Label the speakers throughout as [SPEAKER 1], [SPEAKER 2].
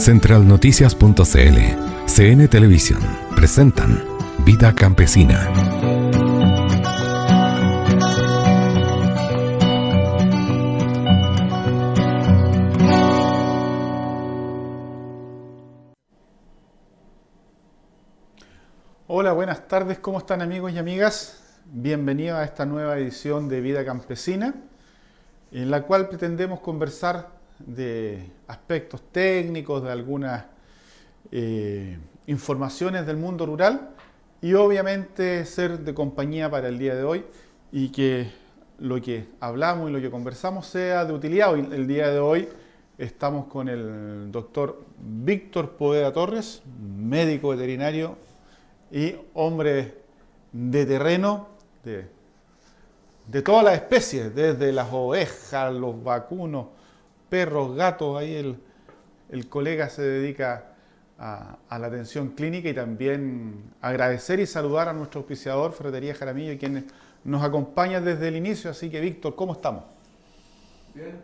[SPEAKER 1] Centralnoticias.cl, CN Televisión, presentan Vida Campesina.
[SPEAKER 2] Hola, buenas tardes, ¿cómo están amigos y amigas? Bienvenidos a esta nueva edición de Vida Campesina, en la cual pretendemos conversar de aspectos técnicos, de algunas informaciones del mundo rural y obviamente ser de compañía para el día de hoy y que lo que hablamos y lo que conversamos sea de utilidad. Hoy, el día de hoy estamos con el doctor Víctor Poveda Torres, médico veterinario y hombre de terreno de todas las especies, desde las ovejas, los vacunos, perros, gatos. Ahí el colega se dedica a la atención clínica y también agradecer y saludar a nuestro auspiciador, Ferretería Jaramillo, quien nos acompaña desde el inicio. Así que, Víctor, ¿cómo estamos?
[SPEAKER 3] Bien,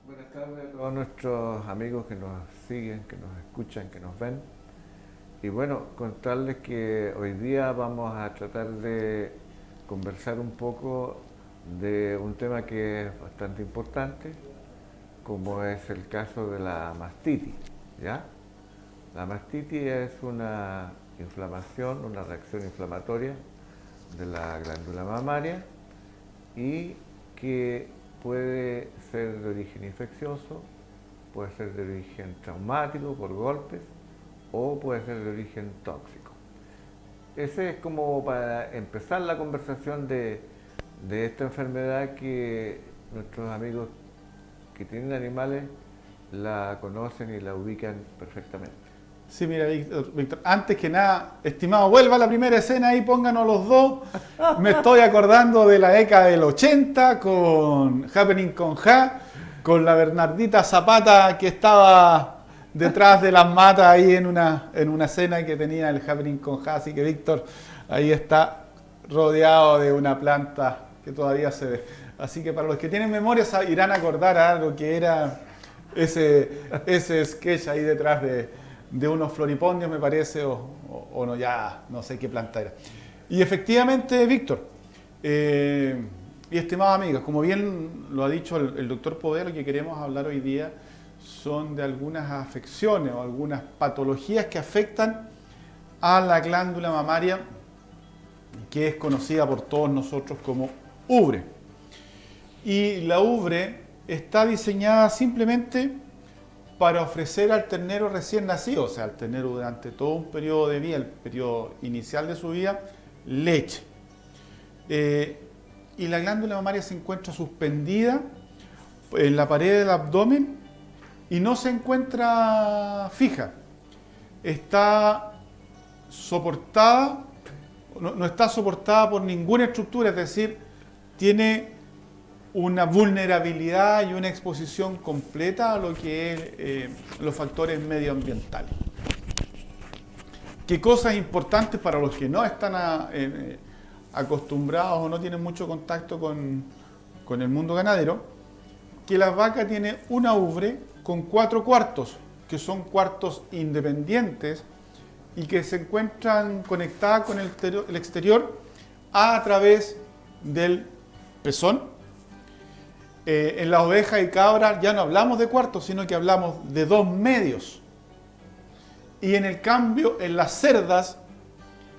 [SPEAKER 3] buenas tardes a todos nuestros amigos que nos siguen, que nos escuchan, que nos ven. Y bueno, contarles que hoy día vamos a tratar de conversar un poco de un tema que es bastante importante, como es el caso de la mastitis, ¿ya? La mastitis es una inflamación, una reacción inflamatoria de la glándula mamaria y que puede ser de origen infeccioso, puede ser de origen traumático por golpes o puede ser de origen tóxico. Ese es como para empezar la conversación de esta enfermedad que nuestros amigos que tienen animales la conocen y la ubican perfectamente.
[SPEAKER 2] Sí, mira, Víctor, antes que nada, estimado, vuelva a la primera escena y pónganos los dos. Me estoy acordando de la década del 80 con Happening con Ja, con la Bernardita Zapata que estaba detrás de las matas ahí en una escena que tenía el Happening con Ja. Así que Víctor ahí está rodeado de una planta que todavía se ve. Así que para los que tienen memoria irán a acordar a lo que era ese sketch ahí detrás de unos floripondios, me parece, o no, ya no sé qué planta era. Y efectivamente, Víctor, y estimados amigos, como bien lo ha dicho el doctor Poveda, lo que queremos hablar hoy día son de algunas afecciones o algunas patologías que afectan a la glándula mamaria, que es conocida por todos nosotros como ubre. Y la ubre está diseñada simplemente para ofrecer al ternero recién nacido, o sea, al ternero durante todo un periodo de vida, el periodo inicial de su vida, leche. Y la glándula mamaria se encuentra suspendida en la pared del abdomen y no se encuentra fija. Está soportada, no está soportada por ninguna estructura, es decir, tiene una vulnerabilidad y una exposición completa a lo que es los factores medioambientales. ¿Qué cosas importantes para los que no están acostumbrados o no tienen mucho contacto con el mundo ganadero? Que la vaca tiene una ubre con 4 cuartos, que son cuartos independientes y que se encuentran conectadas con el exterior a través del pezón. En las ovejas y cabras ya no hablamos de cuartos, sino que hablamos de 2 medios. Y en el cambio, en las cerdas,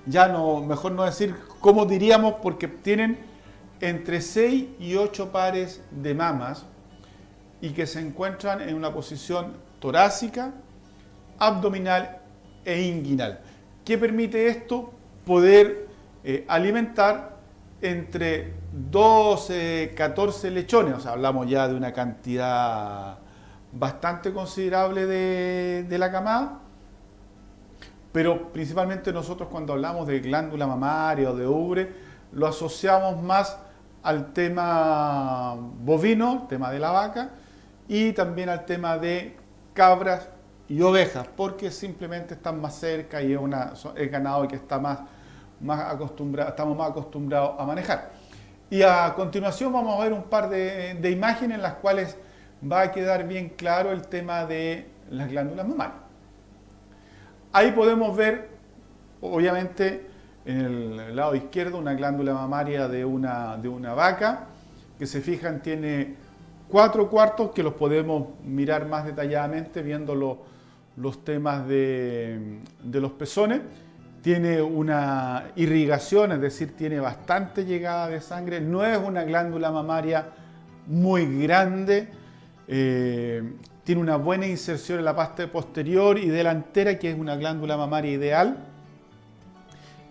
[SPEAKER 2] ya no, mejor no decir cómo diríamos, porque tienen entre 6 y 8 pares de mamas y que se encuentran en una posición torácica, abdominal e inguinal. ¿Qué permite esto? Poder alimentar entre 12, 14 lechones, o sea, hablamos ya de una cantidad bastante considerable de la camada, pero principalmente nosotros cuando hablamos de glándula mamaria o de ubre, lo asociamos más al tema bovino, el tema de la vaca, y también al tema de cabras y ovejas, porque simplemente están más cerca y es ganado que está estamos más acostumbrados a manejar. Y a continuación vamos a ver un par de imágenes en las cuales va a quedar bien claro el tema de las glándulas mamarias. Ahí podemos ver, obviamente, en el lado izquierdo una glándula mamaria de una vaca, que se fijan tiene 4 cuartos que los podemos mirar más detalladamente viendo los temas de los pezones. Tiene una irrigación, es decir, tiene bastante llegada de sangre. No es una glándula mamaria muy grande. Tiene una buena inserción en la parte posterior y delantera, que es una glándula mamaria ideal.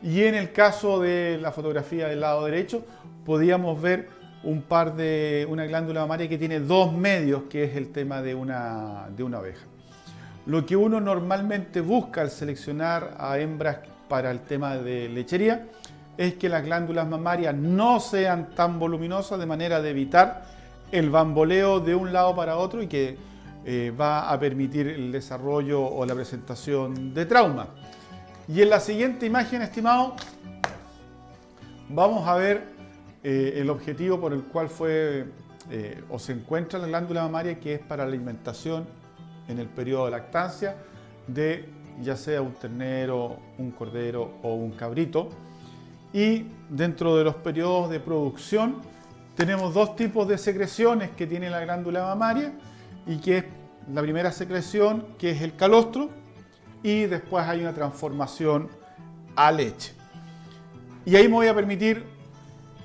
[SPEAKER 2] Y en el caso de la fotografía del lado derecho, podíamos ver una glándula mamaria que tiene 2 medios, que es el tema de una oveja. Lo que uno normalmente busca al seleccionar a hembras para el tema de lechería es que las glándulas mamarias no sean tan voluminosas, de manera de evitar el bamboleo de un lado para otro y que va a permitir el desarrollo o la presentación de trauma. Y en la siguiente imagen, estimado, vamos a ver el objetivo por el cual o se encuentra la glándula mamaria, que es para la alimentación en el periodo de lactancia de ya sea un ternero, un cordero o un cabrito. Y dentro de los periodos de producción tenemos 2 tipos de secreciones que tiene la glándula mamaria, y que es la primera secreción, que es el calostro, y después hay una transformación a leche. Y ahí me voy a permitir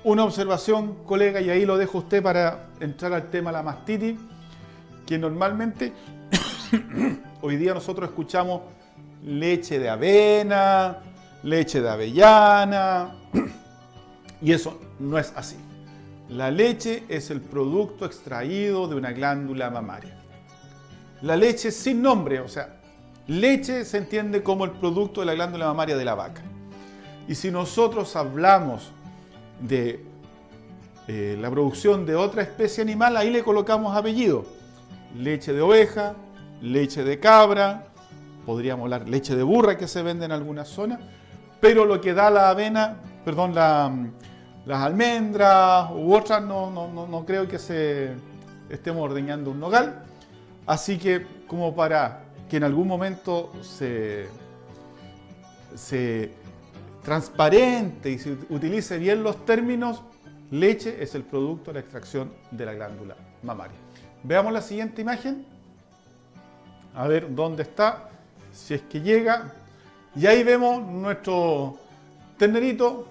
[SPEAKER 2] una observación, colega, y ahí lo dejo a usted para entrar al tema de la mastitis, que normalmente hoy día nosotros escuchamos leche de avena, leche de avellana, y eso no es así. La leche es el producto extraído de una glándula mamaria. La leche sin nombre, o sea, leche se entiende como el producto de la glándula mamaria de la vaca. Y si nosotros hablamos de la producción de otra especie animal, ahí le colocamos apellido. Leche de oveja, leche de cabra, podríamos hablar leche de burra, que se vende en algunas zonas, pero lo que da la avena, perdón, las almendras u otras, no creo que estemos ordeñando un nogal. Así que, como para que en algún momento se transparente y se utilice bien los términos, leche es el producto de la extracción de la glándula mamaria. Veamos la siguiente imagen. A ver dónde está, si es que llega. Y ahí vemos nuestro ternerito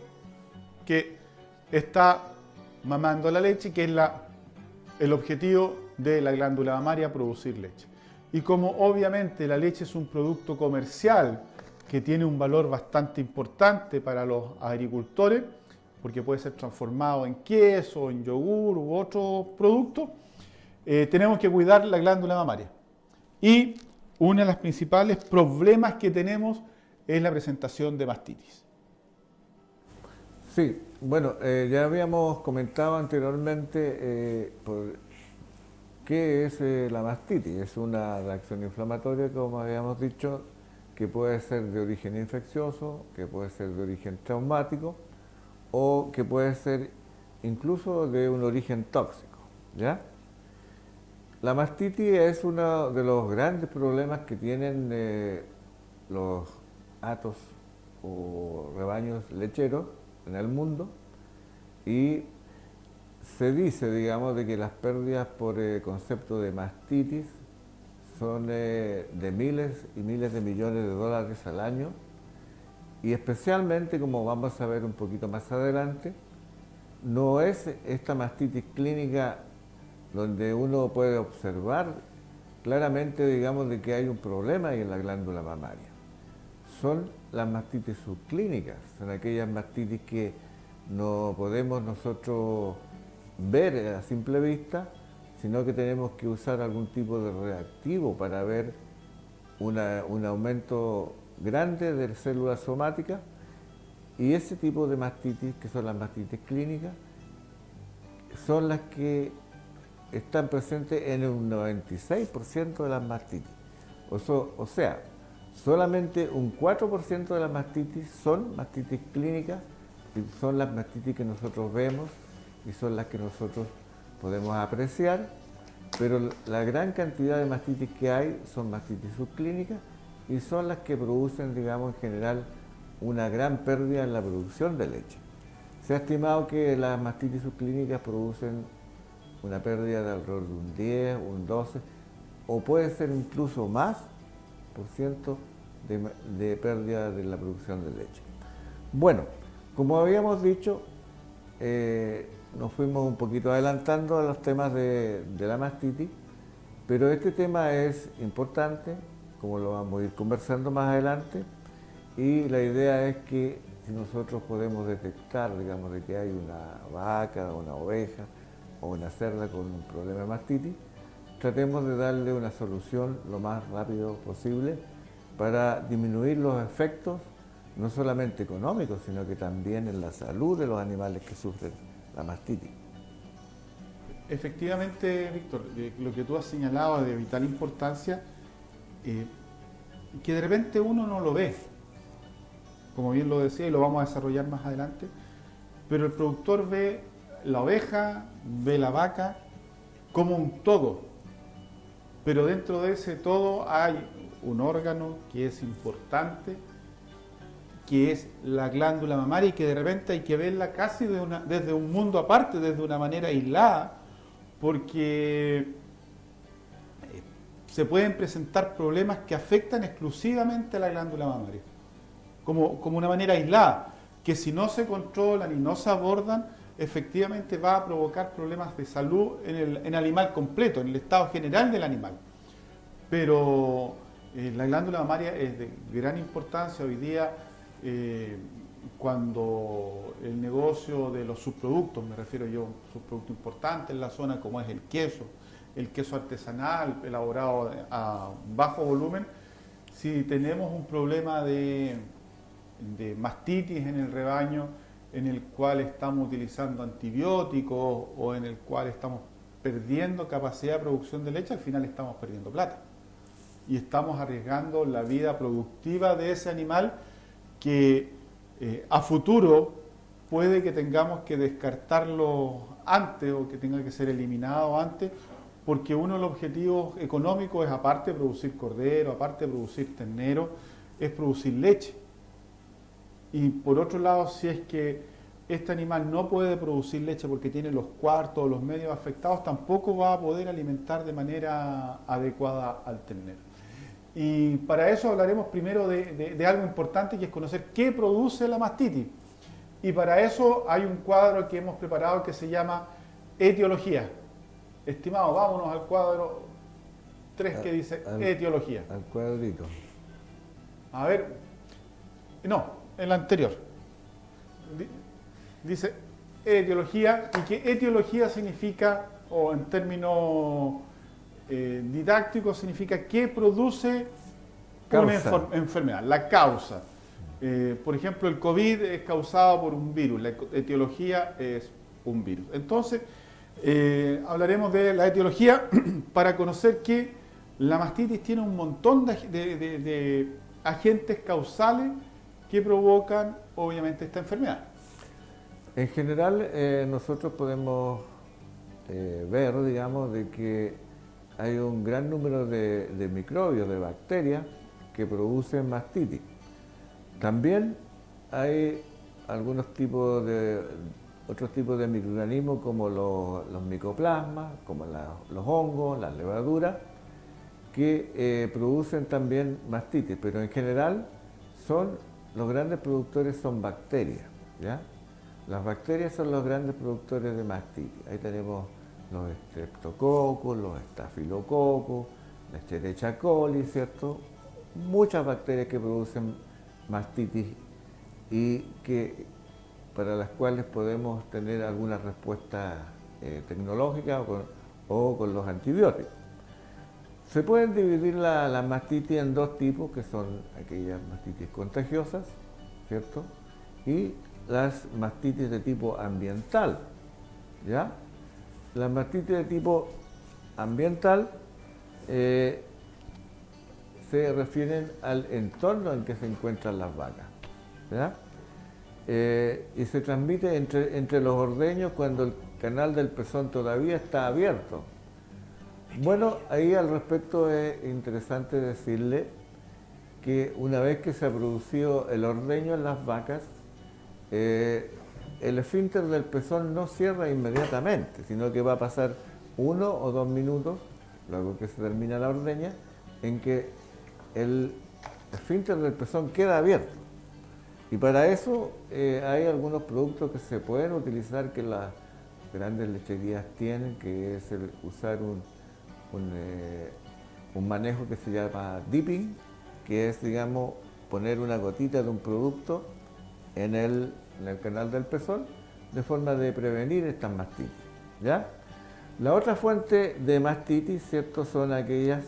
[SPEAKER 2] que está mamando la leche, que es el objetivo de la glándula mamaria, producir leche. Y como obviamente la leche es un producto comercial que tiene un valor bastante importante para los agricultores, porque puede ser transformado en queso, en yogur u otro producto, tenemos que cuidar la glándula mamaria. Y uno de los principales problemas que tenemos es la presentación de mastitis.
[SPEAKER 3] Sí, bueno, ya habíamos comentado anteriormente qué es la mastitis. Es una reacción inflamatoria, como habíamos dicho, que puede ser de origen infeccioso, que puede ser de origen traumático o que puede ser incluso de un origen tóxico, ¿ya? La mastitis es uno de los grandes problemas que tienen los hatos o rebaños lecheros en el mundo, y se dice, digamos, de que las pérdidas por concepto de mastitis son de miles y miles de millones de dólares al año, y especialmente, como vamos a ver un poquito más adelante, no es esta mastitis clínica donde uno puede observar claramente, digamos, de que hay un problema ahí en la glándula mamaria. Son las mastitis subclínicas, son aquellas mastitis que no podemos nosotros ver a simple vista, sino que tenemos que usar algún tipo de reactivo para ver un aumento grande de células somáticas, y ese tipo de mastitis, que son las mastitis clínicas, son las que están presentes en un 96% de las mastitis. O sea, solamente un 4% de las mastitis son mastitis clínicas, y son las mastitis que nosotros vemos y son las que nosotros podemos apreciar, pero la gran cantidad de mastitis que hay son mastitis subclínicas, y son las que producen, digamos, en general, una gran pérdida en la producción de leche. Se ha estimado que las mastitis subclínicas producen una pérdida de alrededor de un 10, un 12, o puede ser incluso más por ciento de pérdida de la producción de leche. Bueno, como habíamos dicho, nos fuimos un poquito adelantando a los temas de la mastitis, pero este tema es importante, como lo vamos a ir conversando más adelante, y la idea es que si nosotros podemos detectar, digamos, de que hay una vaca, una oveja o una cerda con un problema de mastitis, tratemos de darle una solución lo más rápido posible para disminuir los efectos, no solamente económicos, sino que también en la salud de los animales que sufren la mastitis.
[SPEAKER 2] Efectivamente, Víctor, lo que tú has señalado es de vital importancia, que de repente uno no lo ve, como bien lo decía y lo vamos a desarrollar más adelante, pero el productor ve la oveja, ve la vaca como un todo, pero dentro de ese todo hay un órgano que es importante, que es la glándula mamaria, y que de repente hay que verla casi desde un mundo aparte, desde una manera aislada, porque se pueden presentar problemas que afectan exclusivamente a la glándula mamaria, como una manera aislada, que si no se controlan y no se abordan, efectivamente va a provocar problemas de salud en el animal completo, en el estado general del animal. Pero la glándula mamaria es de gran importancia hoy día. Cuando el negocio de los subproductos, me refiero yo a un subproducto importante en la zona como es el queso artesanal elaborado a bajo volumen, si tenemos un problema de mastitis en el rebaño, en el cual estamos utilizando antibióticos o en el cual estamos perdiendo capacidad de producción de leche, al final estamos perdiendo plata y estamos arriesgando la vida productiva de ese animal, que a futuro puede que tengamos que descartarlo antes o que tenga que ser eliminado antes, porque uno de los objetivos económicos es, aparte de producir cordero, aparte de producir ternero, es producir leche. Y por otro lado, si es que este animal no puede producir leche porque tiene los cuartos o los medios afectados, tampoco va a poder alimentar de manera adecuada al ternero. Y para eso hablaremos primero de algo importante, que es conocer qué produce la mastitis. Y para eso hay un cuadro que hemos preparado que se llama etiología. Estimado, vámonos al cuadro 3 que dice etiología.
[SPEAKER 3] Al cuadrito.
[SPEAKER 2] A ver, no, el anterior. Dice etiología, y que etiología significa, o en términos didácticos, significa qué produce una enfermedad, la causa. Por ejemplo, el COVID es causado por un virus, la etiología es un virus. Entonces, hablaremos de la etiología para conocer que la mastitis tiene un montón de agentes causales que provocan, obviamente, esta enfermedad.
[SPEAKER 3] En general, nosotros podemos ver, digamos, de que hay un gran número de microbios, de bacterias, que producen mastitis. También hay otros tipos de microorganismos, como los micoplasmas, como los hongos, las levaduras, que producen también mastitis, pero en general los grandes productores son bacterias, ¿ya? Las bacterias son los grandes productores de mastitis. Ahí tenemos los streptococos, los estafilococos, la Escherichia coli, ¿cierto? Muchas bacterias que producen mastitis y para las cuales podemos tener alguna respuesta tecnológica o con los antibióticos. Se pueden dividir la mastitis en dos tipos, que son aquellas mastitis contagiosas, ¿cierto? Y las mastitis de tipo ambiental, ¿ya? Las mastitis de tipo ambiental se refieren al entorno en que se encuentran las vacas, ¿ya? Y se transmite entre los ordeños cuando el canal del pezón todavía está abierto. Bueno, ahí al respecto es interesante decirle que una vez que se ha producido el ordeño en las vacas, el esfínter del pezón no cierra inmediatamente, sino que va a pasar 1 o 2 minutos, luego que se termina la ordeña, en que el esfínter del pezón queda abierto. Y para eso hay algunos productos que se pueden utilizar que las grandes lecherías tienen, que es usar un manejo que se llama dipping, que es, digamos, poner una gotita de un producto en el canal del pezón, de forma de prevenir estas mastitis, ¿ya? La otra fuente de mastitis, ¿cierto?, son aquellas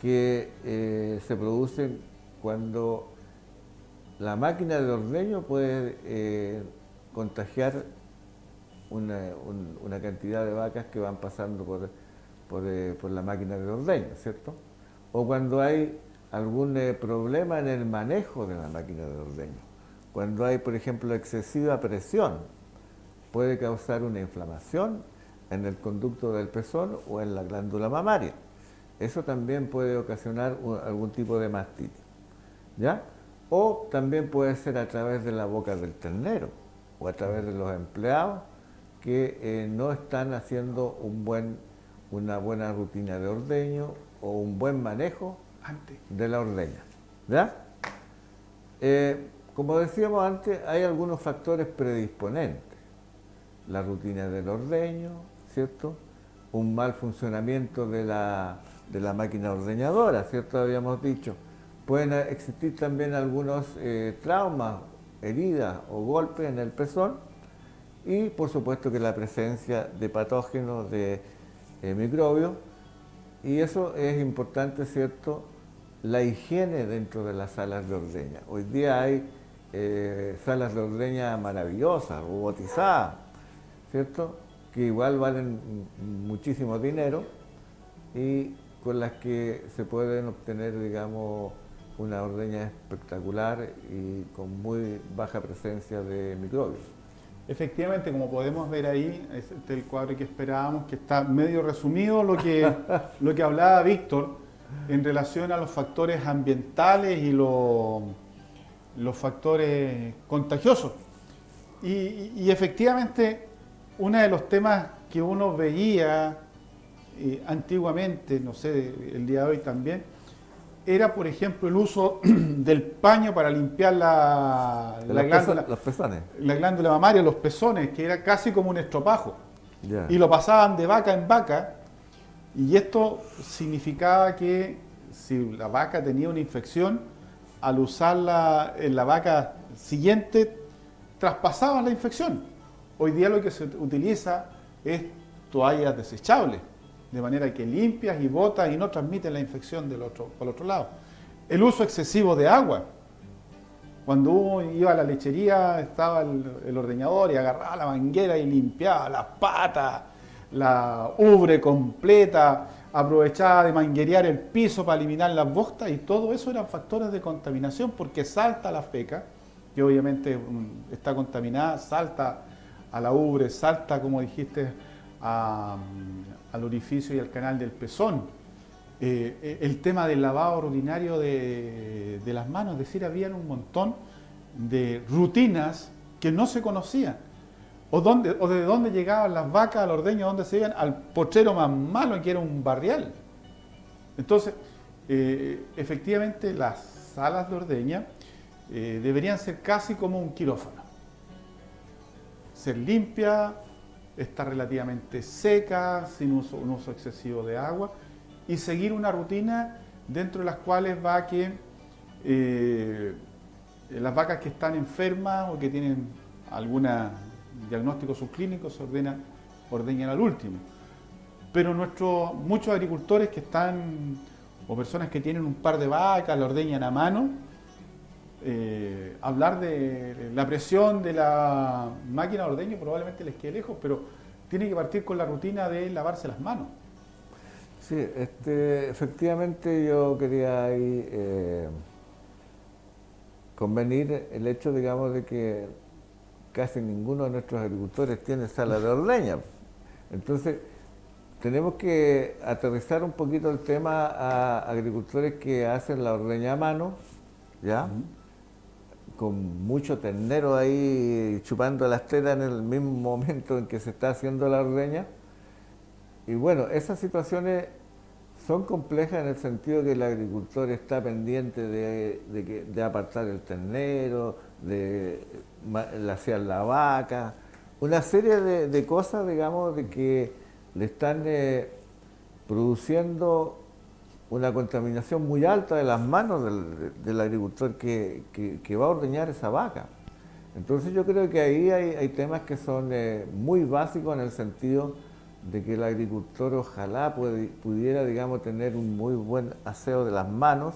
[SPEAKER 3] que se producen cuando la máquina de ordeño puede contagiar una cantidad de vacas que van pasando por la máquina de ordeño, ¿cierto? O cuando hay algún problema en el manejo de la máquina de ordeño. Cuando hay, por ejemplo, excesiva presión, puede causar una inflamación en el conducto del pezón o en la glándula mamaria. Eso también puede ocasionar algún tipo de mastitis, ¿ya? O también puede ser a través de la boca del ternero o a través de los empleados que no están haciendo una buena rutina de ordeño o un buen manejo de la ordeña, ¿ya? Como decíamos antes, hay algunos factores predisponentes. La rutina del ordeño, ¿cierto? Un mal funcionamiento de la máquina ordeñadora, ¿cierto? Habíamos dicho. Pueden existir también algunos traumas, heridas o golpes en el pezón y, por supuesto, que la presencia de patógenos, de microbios, y eso es importante, ¿cierto? La higiene dentro de las salas de ordeña. Hoy día hay salas de ordeña maravillosas, robotizadas, ¿cierto?, que igual valen muchísimo dinero y con las que se pueden obtener, digamos, una ordeña espectacular y con muy baja presencia de microbios.
[SPEAKER 2] Efectivamente, como podemos ver ahí, este es el cuadro que esperábamos, que está medio resumido lo que hablaba Víctor en relación a los factores ambientales y los factores contagiosos. Y efectivamente, uno de los temas que uno veía antiguamente, no sé, el día de hoy también, era, por ejemplo, el uso del paño para limpiar la glándula mamaria, los pezones, que era casi como un estropajo.
[SPEAKER 3] Yeah.
[SPEAKER 2] Y lo pasaban de vaca en vaca, y esto significaba que si la vaca tenía una infección, al usarla en la vaca siguiente, traspasaban la infección. Hoy día lo que se utiliza es toallas desechables, de manera que limpias y botas y no transmiten la infección por el otro lado. El uso excesivo de agua. Cuando uno iba a la lechería, estaba el ordeñador y agarraba la manguera y limpiaba las patas, la ubre completa, aprovechaba de manguerear el piso para eliminar las bostas, y todo eso eran factores de contaminación, porque salta la feca, que obviamente está contaminada, salta a la ubre, salta, como dijiste, al orificio y al canal del pezón. El tema del lavado rutinario de las manos, es decir, habían un montón de rutinas que no se conocían. O de dónde llegaban las vacas al ordeño, dónde se iban al potrero más malo, que era un barrial. Entonces, efectivamente, las salas de ordeña deberían ser casi como un quirófano. Ser limpia, estar relativamente seca, sin un uso excesivo de agua, y seguir una rutina dentro de las cuales va que las vacas que están enfermas o que tienen algún diagnóstico subclínico se ordeñan al último. Pero muchos agricultores que están, o personas que tienen un par de vacas, la ordeñan a mano, hablar de la presión de la máquina de ordeño probablemente les quede lejos, pero tiene que partir con la rutina de lavarse las manos.
[SPEAKER 3] Sí, efectivamente yo quería ahí convenir el hecho, digamos, de que casi ninguno de nuestros agricultores tiene sala de ordeña. Entonces, tenemos que aterrizar un poquito el tema a agricultores que hacen la ordeña a mano, ¿ya? Con mucho ternero ahí chupando las tetas en el mismo momento en que se está haciendo la ordeña. Y bueno, esas situaciones son complejas en el sentido que el agricultor está pendiente de apartar el ternero, de laciar la vaca, una serie de cosas, digamos, de que le están produciendo una contaminación muy alta de las manos del agricultor que va a ordeñar esa vaca. Entonces yo creo que ahí hay temas que son muy básicos en el sentido de que el agricultor ojalá pudiera, digamos, tener un muy buen aseo de las manos,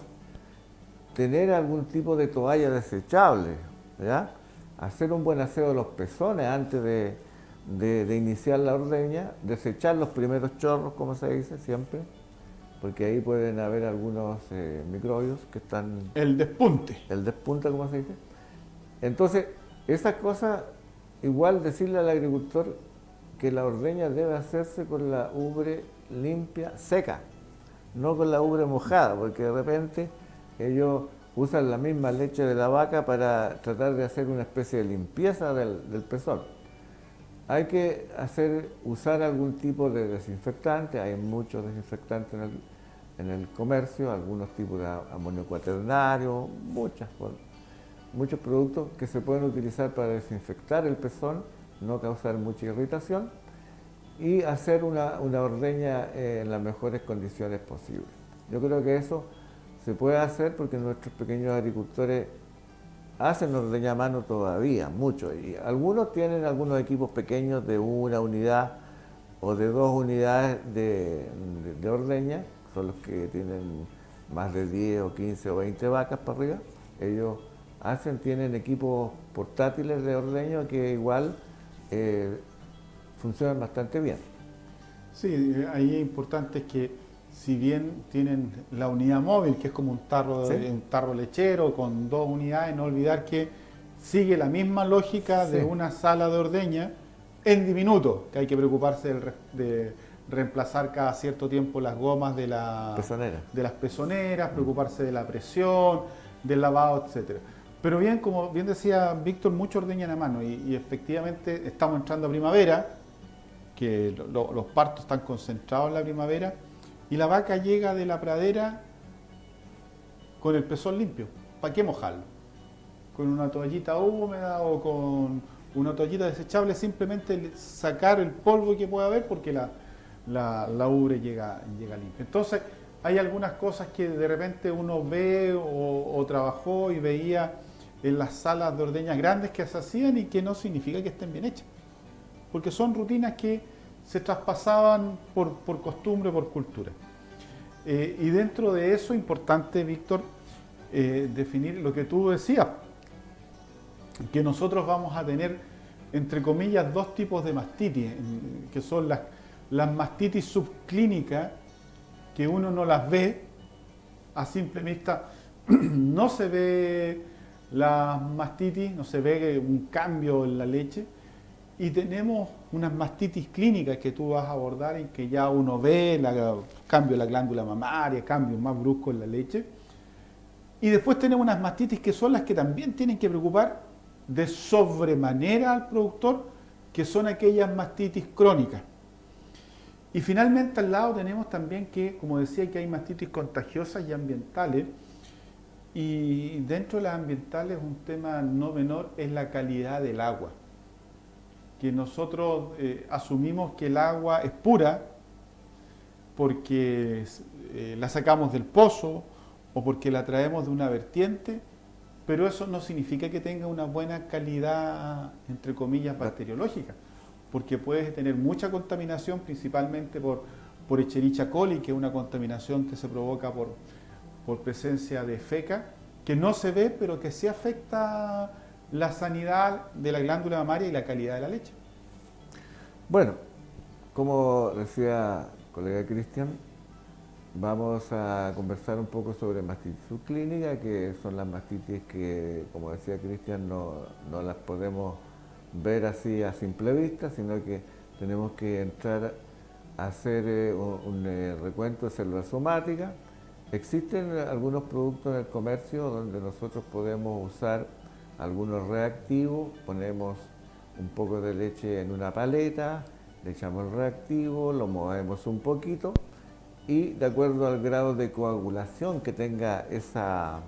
[SPEAKER 3] tener algún tipo de toalla desechable, ¿ya? Hacer un buen aseo de los pezones antes de iniciar la ordeña, desechar los primeros chorros, como se dice siempre, porque ahí pueden haber algunos microbios que están...
[SPEAKER 2] El despunte.
[SPEAKER 3] El despunte, como se dice. Entonces, esas cosas, igual decirle al agricultor que la ordeña debe hacerse con la ubre limpia, seca, no con la ubre mojada, porque de repente ellos usan la misma leche de la vaca para tratar de hacer una especie de limpieza del pezón. Hay que usar algún tipo de desinfectante, hay muchos desinfectantes en el comercio, algunos tipos de amonio cuaternario, muchos productos que se pueden utilizar para desinfectar el pezón, no causar mucha irritación y hacer una ordeña en las mejores condiciones posibles. Yo creo que eso se puede hacer porque nuestros pequeños agricultores hacen ordeña a mano todavía, mucho, y algunos tienen algunos equipos pequeños de una unidad o de 2 unidades de ordeña, son los que tienen más de 10 o 15 o 20 vacas para arriba. Ellos tienen equipos portátiles de ordeño que igual funcionan bastante bien.
[SPEAKER 2] Sí, ahí es importante que si bien tienen la unidad móvil, que es como un tarro lechero con 2 unidades, no olvidar que sigue la misma lógica de una sala de ordeña en diminuto, que hay que preocuparse de reemplazar cada cierto tiempo las gomas de las pezoneras, preocuparse de la presión, del lavado, etcétera. Pero bien, como bien decía Víctor, mucho ordeñan a mano y efectivamente estamos entrando a primavera, que los partos están concentrados en la primavera y la vaca llega de la pradera con el pezón limpio. ¿Para qué mojarlo? Con una toallita húmeda o con una toallita desechable, simplemente sacar el polvo que pueda haber porque la ubre llega limpia. Entonces, hay algunas cosas que de repente uno ve o trabajó y veía en las salas de ordeñas grandes que se hacían y que no significa que estén bien hechas. Porque son rutinas que se traspasaban por costumbre, por cultura. Y dentro de eso, importante, Víctor, definir lo que tú decías, que nosotros vamos a tener, entre comillas, 2 tipos de mastitis, que son las mastitis subclínicas, que uno no las ve a simple vista, no se ve la mastitis, no se ve un cambio en la leche, y tenemos unas mastitis clínicas que tú vas a abordar en que ya uno ve cambio de la glándula mamaria, cambios más bruscos en la leche, y después tenemos unas mastitis que son las que también tienen que preocupar de sobremanera al productor, que son aquellas mastitis crónicas. Y finalmente al lado tenemos también que, como decía, que hay mastitis contagiosas y ambientales, y dentro de las ambientales un tema no menor es la calidad del agua, que nosotros asumimos que el agua es pura porque la sacamos del pozo o porque la traemos de una vertiente, pero eso no significa que tenga una buena calidad, entre comillas, bacteriológica, porque puedes tener mucha contaminación, principalmente por Escherichia coli, que es una contaminación que se provoca por presencia de feca, que no se ve, pero que sí afecta la sanidad de la glándula mamaria y la calidad de la leche.
[SPEAKER 3] Bueno, como decía el colega Cristian, vamos a conversar un poco sobre mastitis subclínica, que son las mastitis que, como decía Cristian, no las podemos ver así a simple vista, sino que tenemos que entrar hacer un recuento de células somáticas. Existen algunos productos en el comercio donde nosotros podemos usar algunos reactivos, ponemos un poco de leche en una paleta, le echamos el reactivo, lo movemos un poquito y de acuerdo al grado de coagulación que tenga esa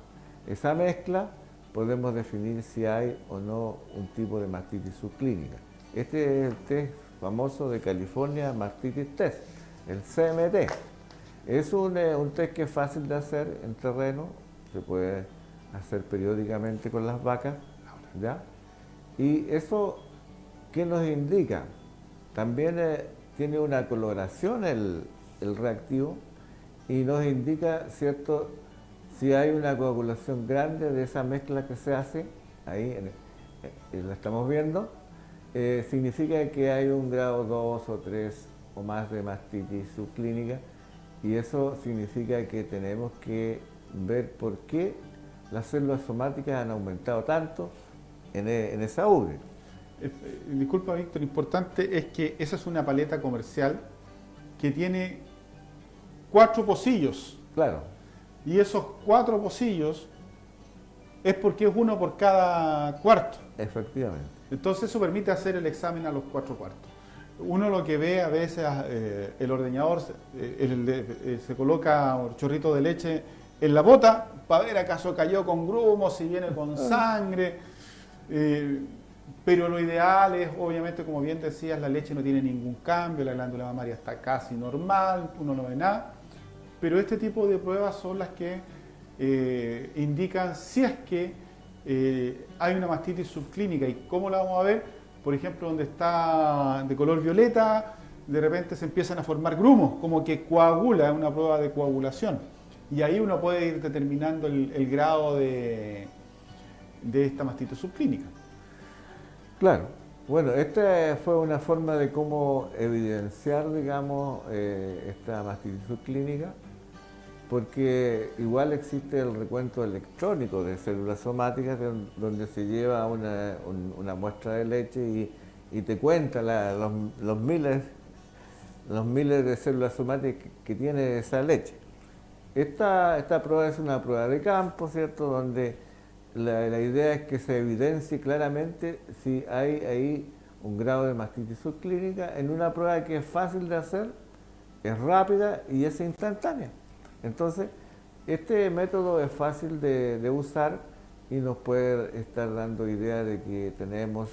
[SPEAKER 3] mezcla, podemos definir si hay o no un tipo de mastitis subclínica. Este es el test famoso de California Mastitis Test, el CMT. Es un test que es fácil de hacer en terreno, se puede hacer periódicamente con las vacas, ¿ya? Y eso, ¿qué nos indica? También tiene una coloración el reactivo y nos indica, ¿cierto?, si hay una coagulación grande de esa mezcla que se hace, ahí la estamos viendo, significa que hay un grado 2 o 3 o más de mastitis subclínica y eso significa que tenemos que ver por qué las células somáticas han aumentado tanto en esa ubre.
[SPEAKER 2] Disculpa, Víctor, importante es que esa es una paleta comercial que tiene 4 pocillos.
[SPEAKER 3] Claro.
[SPEAKER 2] Y esos 4 pocillos es porque es uno por cada cuarto.
[SPEAKER 3] Efectivamente.
[SPEAKER 2] Entonces eso permite hacer el examen a los 4 cuartos. Uno lo que ve a veces, el ordeñador se coloca un chorrito de leche en la bota para ver acaso cayó con grumos, si viene con sangre. Pero lo ideal es, obviamente, como bien decías, la leche no tiene ningún cambio, la glándula mamaria está casi normal, uno no ve nada. Pero este tipo de pruebas son las que indican si es que hay una mastitis subclínica. ¿Y cómo la vamos a ver? Por ejemplo, donde está de color violeta, de repente se empiezan a formar grumos, como que coagula, es una prueba de coagulación. Y ahí uno puede ir determinando el grado de esta mastitis subclínica.
[SPEAKER 3] Claro. Bueno, esta fue una forma de cómo evidenciar, digamos, esta mastitis subclínica, porque igual existe el recuento electrónico de células somáticas donde se lleva una muestra de leche y te cuenta los miles de células somáticas que tiene esa leche. Esta prueba es una prueba de campo, ¿cierto?, donde la idea es que se evidencie claramente si hay ahí un grado de mastitis subclínica en una prueba que es fácil de hacer, es rápida y es instantánea. Entonces, este método es fácil de usar y nos puede estar dando idea de que tenemos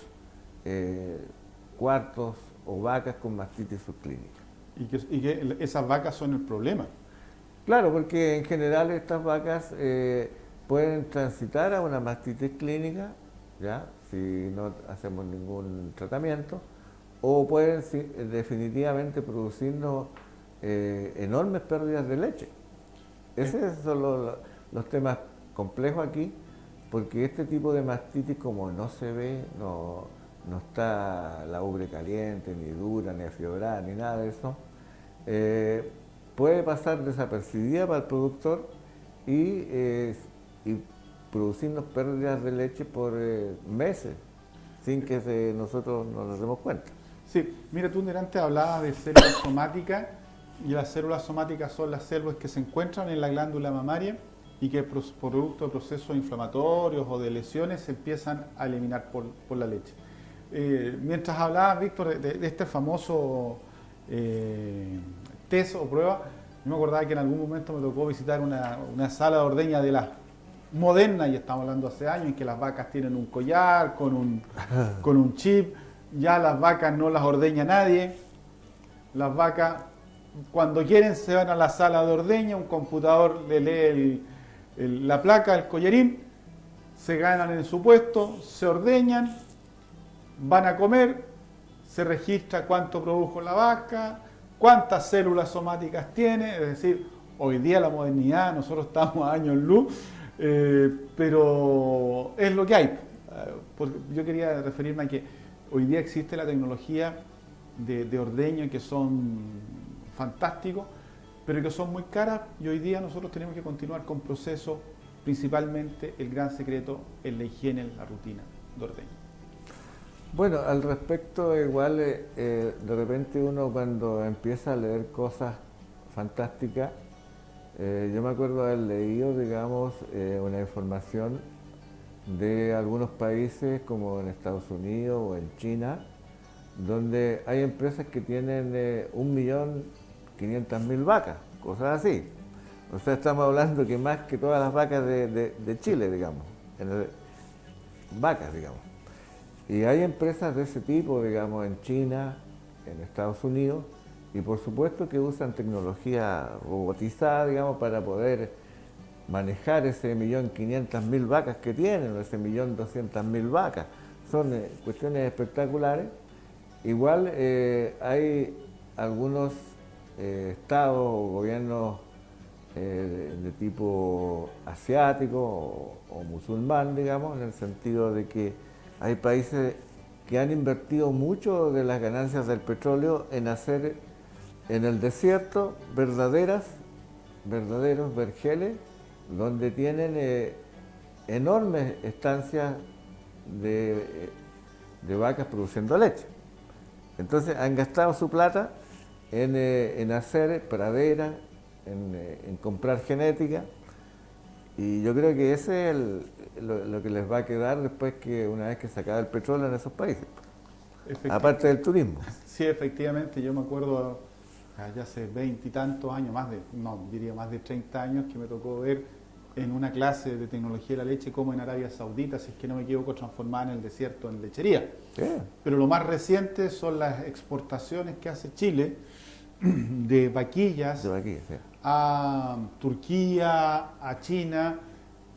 [SPEAKER 3] cuartos o vacas con mastitis subclínica.
[SPEAKER 2] Y que esas vacas son el problema.
[SPEAKER 3] Claro, porque en general estas vacas pueden transitar a una mastitis clínica, ¿ya?, si no hacemos ningún tratamiento, o pueden definitivamente producirnos enormes pérdidas de leche. Esos son los temas complejos aquí, porque este tipo de mastitis, como no se ve, no está la ubre caliente, ni dura, ni afiebrada, ni nada de eso, puede pasar desapercibida para el productor y producirnos pérdidas de leche por meses, sin que nosotros no nos demos cuenta.
[SPEAKER 2] Sí, mira, tú antes hablabas de células somáticas, y las células somáticas son las células que se encuentran en la glándula mamaria y que producto de procesos inflamatorios o de lesiones se empiezan a eliminar por la leche. Mientras hablabas, Víctor, de este famoso test o prueba, yo me acordaba que en algún momento me tocó visitar una sala de ordeña de las modernas, y estamos hablando hace años, en que las vacas tienen un collar con un chip. Ya las vacas no las ordeña nadie. Las vacas, cuando quieren, se van a la sala de ordeña, un computador le lee la placa, el collarín, se ganan en su puesto, se ordeñan, van a comer, se registra cuánto produjo la vaca, cuántas células somáticas tiene. Es decir, hoy día la modernidad, nosotros estamos a años luz, pero es lo que hay. Yo quería referirme a que hoy día existe la tecnología de ordeño que son fantásticos, pero que son muy caras, y hoy día nosotros tenemos que continuar con procesos, principalmente el gran secreto es la higiene en la rutina de ordeño.
[SPEAKER 3] Bueno, al respecto, igual de repente uno cuando empieza a leer cosas fantásticas, yo me acuerdo haber leído, digamos, una información de algunos países como en Estados Unidos o en China, donde hay empresas que tienen 1.500.000 vacas, cosas así. O sea, estamos hablando que más que todas las vacas de Chile, digamos, vacas, digamos. Y hay empresas de ese tipo, digamos, en China, en Estados Unidos, y por supuesto que usan tecnología robotizada, digamos, para poder manejar ese 1.500.000 vacas que tienen, o ese 1.200.000 vacas. Son cuestiones espectaculares. Igual hay algunos estados o gobiernos de tipo asiático o musulmán, digamos, en el sentido de que hay países que han invertido mucho de las ganancias del petróleo en hacer en el desierto verdaderos vergeles donde tienen enormes estancias de vacas produciendo leche. Entonces han gastado su plata en hacer praderas, en comprar genética, y yo creo que ese es lo que les va a quedar después que una vez que se acabe el petróleo en esos países, aparte del turismo.
[SPEAKER 2] Sí, efectivamente, yo me acuerdo ya hace 20 y tantos años, diría más de 30 años, que me tocó ver en una clase de tecnología de la leche cómo en Arabia Saudita, si es que no me equivoco, transformaban el desierto en lechería.
[SPEAKER 3] Sí.
[SPEAKER 2] Pero lo más reciente son las exportaciones que hace Chile de vaquillas
[SPEAKER 3] sí.
[SPEAKER 2] a Turquía, a China,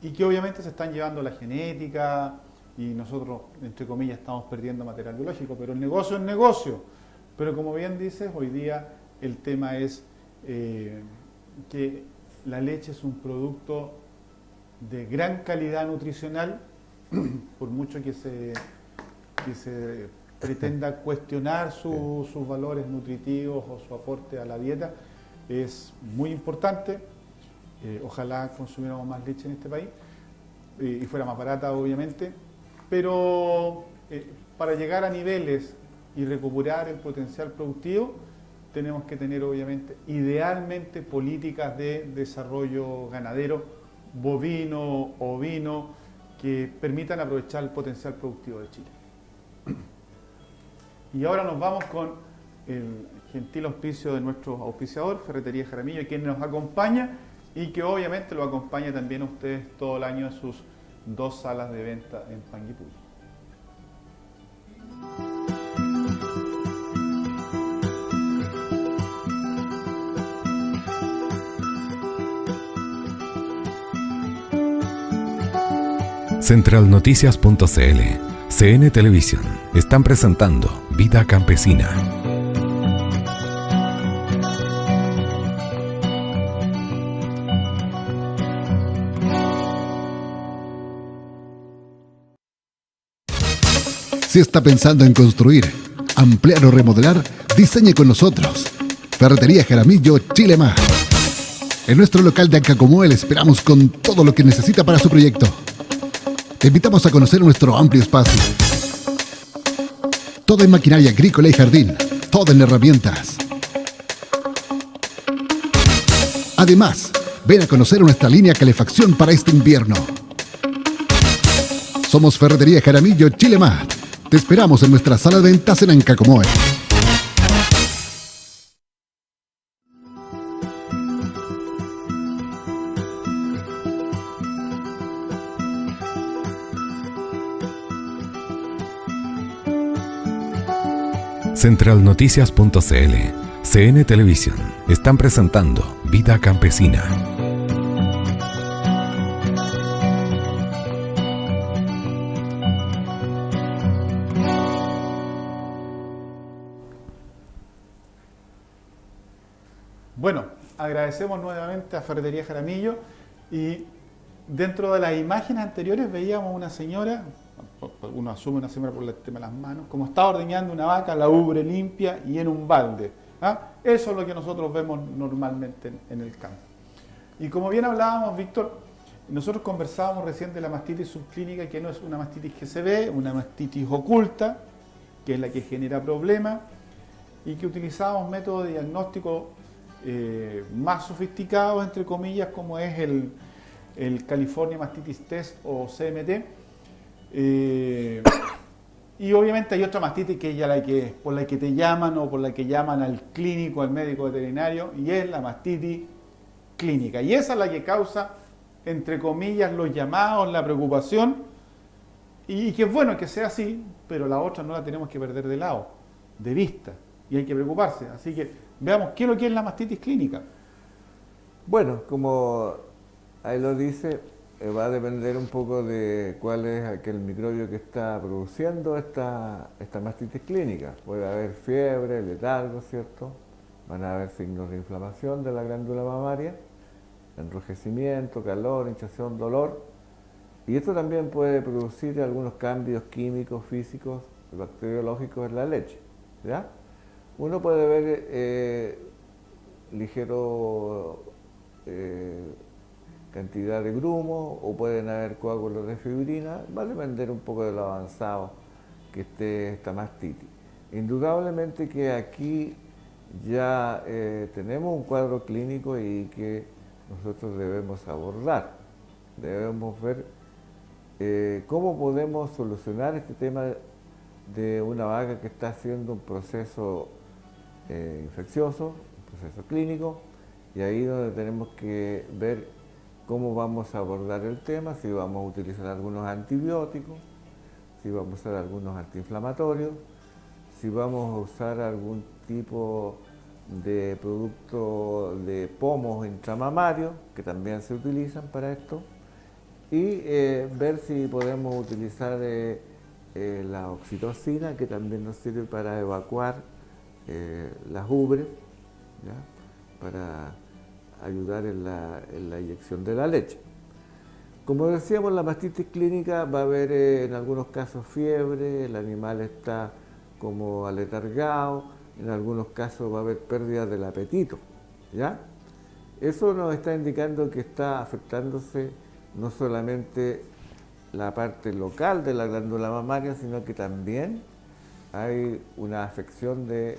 [SPEAKER 2] y que obviamente se están llevando la genética y nosotros, entre comillas, estamos perdiendo material biológico, pero el negocio es negocio. Pero como bien dices, hoy día el tema es que la leche es un producto de gran calidad nutricional, por mucho que se pretenda cuestionar sus valores nutritivos o su aporte a la dieta, es muy importante. Ojalá consumiéramos más leche en este país y fuera más barata, obviamente, pero para llegar a niveles y recuperar el potencial productivo tenemos que tener, obviamente, idealmente políticas de desarrollo ganadero, bovino, ovino, que permitan aprovechar el potencial productivo de Chile. Y ahora nos vamos con el gentil auspicio de nuestro auspiciador, Ferretería Jaramillo, quien nos acompaña y que obviamente lo acompaña también a ustedes todo el año en sus 2 salas de venta en Panguipulli.
[SPEAKER 1] Centralnoticias.cl, CN Televisión, están presentando Vida Campesina.
[SPEAKER 4] Si está pensando en construir, ampliar o remodelar, diseñe con nosotros. Ferretería Jaramillo, Chile Más. En nuestro local de Ancacomoe le esperamos con todo lo que necesita para su proyecto. Te invitamos a conocer nuestro amplio espacio. Todo en maquinaria agrícola y jardín, todo en herramientas. Además, ven a conocer nuestra línea calefacción para este invierno. Somos Ferretería Jaramillo, Chile Más. Te esperamos en nuestra sala de ventas en Ancacomoe.
[SPEAKER 1] Centralnoticias.cl, CN Televisión, están presentando Vida Campesina.
[SPEAKER 2] Bueno, agradecemos nuevamente a Ferretería Jaramillo y dentro de las imágenes anteriores veíamos una señora, uno asume una señora por el tema de las manos, como está ordeñando una vaca, la ubre limpia y en un balde. Eso es lo que nosotros vemos normalmente en el campo. Y como bien hablábamos, Víctor, nosotros conversábamos recién de la mastitis subclínica, que no es una mastitis que se ve, una mastitis oculta, que es la que genera problemas, y que utilizamos métodos de diagnóstico más sofisticados, entre comillas, como es el California Mastitis Test o CMT. Y obviamente hay otra mastitis que es ya por la que te llaman o por la que llaman al clínico, al médico veterinario, y es la mastitis clínica. Y esa es la que causa, entre comillas, los llamados, la preocupación, y que es bueno que sea así, pero la otra no la tenemos que perder de lado, de vista, y hay que preocuparse. Así que veamos qué es lo que es la mastitis clínica.
[SPEAKER 3] Bueno, como ahí lo dice, va a depender un poco de cuál es aquel microbio que está produciendo esta mastitis clínica. Puede haber fiebre, letargo, ¿cierto? Van a haber signos de inflamación de la glándula mamaria, enrojecimiento, calor, hinchazón, dolor. Y esto también puede producir algunos cambios químicos, físicos, bacteriológicos en la leche, ¿ya? Uno puede ver ligero cantidad de grumo, o pueden haber coágulos de fibrina. Va a depender un poco de lo avanzado que esté esta mastitis. Indudablemente que aquí ya tenemos un cuadro clínico y que nosotros debemos abordar. Debemos ver cómo podemos solucionar este tema de una vaca que está haciendo un proceso infeccioso, un proceso clínico, y ahí donde tenemos que ver cómo vamos a abordar el tema, si vamos a utilizar algunos antibióticos, si vamos a usar algunos antiinflamatorios, si vamos a usar algún tipo de producto de pomos intramamarios, que también se utilizan para esto, y ver si podemos utilizar la oxitocina, que también nos sirve para evacuar las ubres, ¿ya? Para ayudar en la inyección de la leche. Como decíamos, la mastitis clínica va a haber en algunos casos fiebre, el animal está como aletargado, en algunos casos va a haber pérdida del apetito, ¿ya? Eso nos está indicando que está afectándose no solamente la parte local de la glándula mamaria, sino que también hay una afección del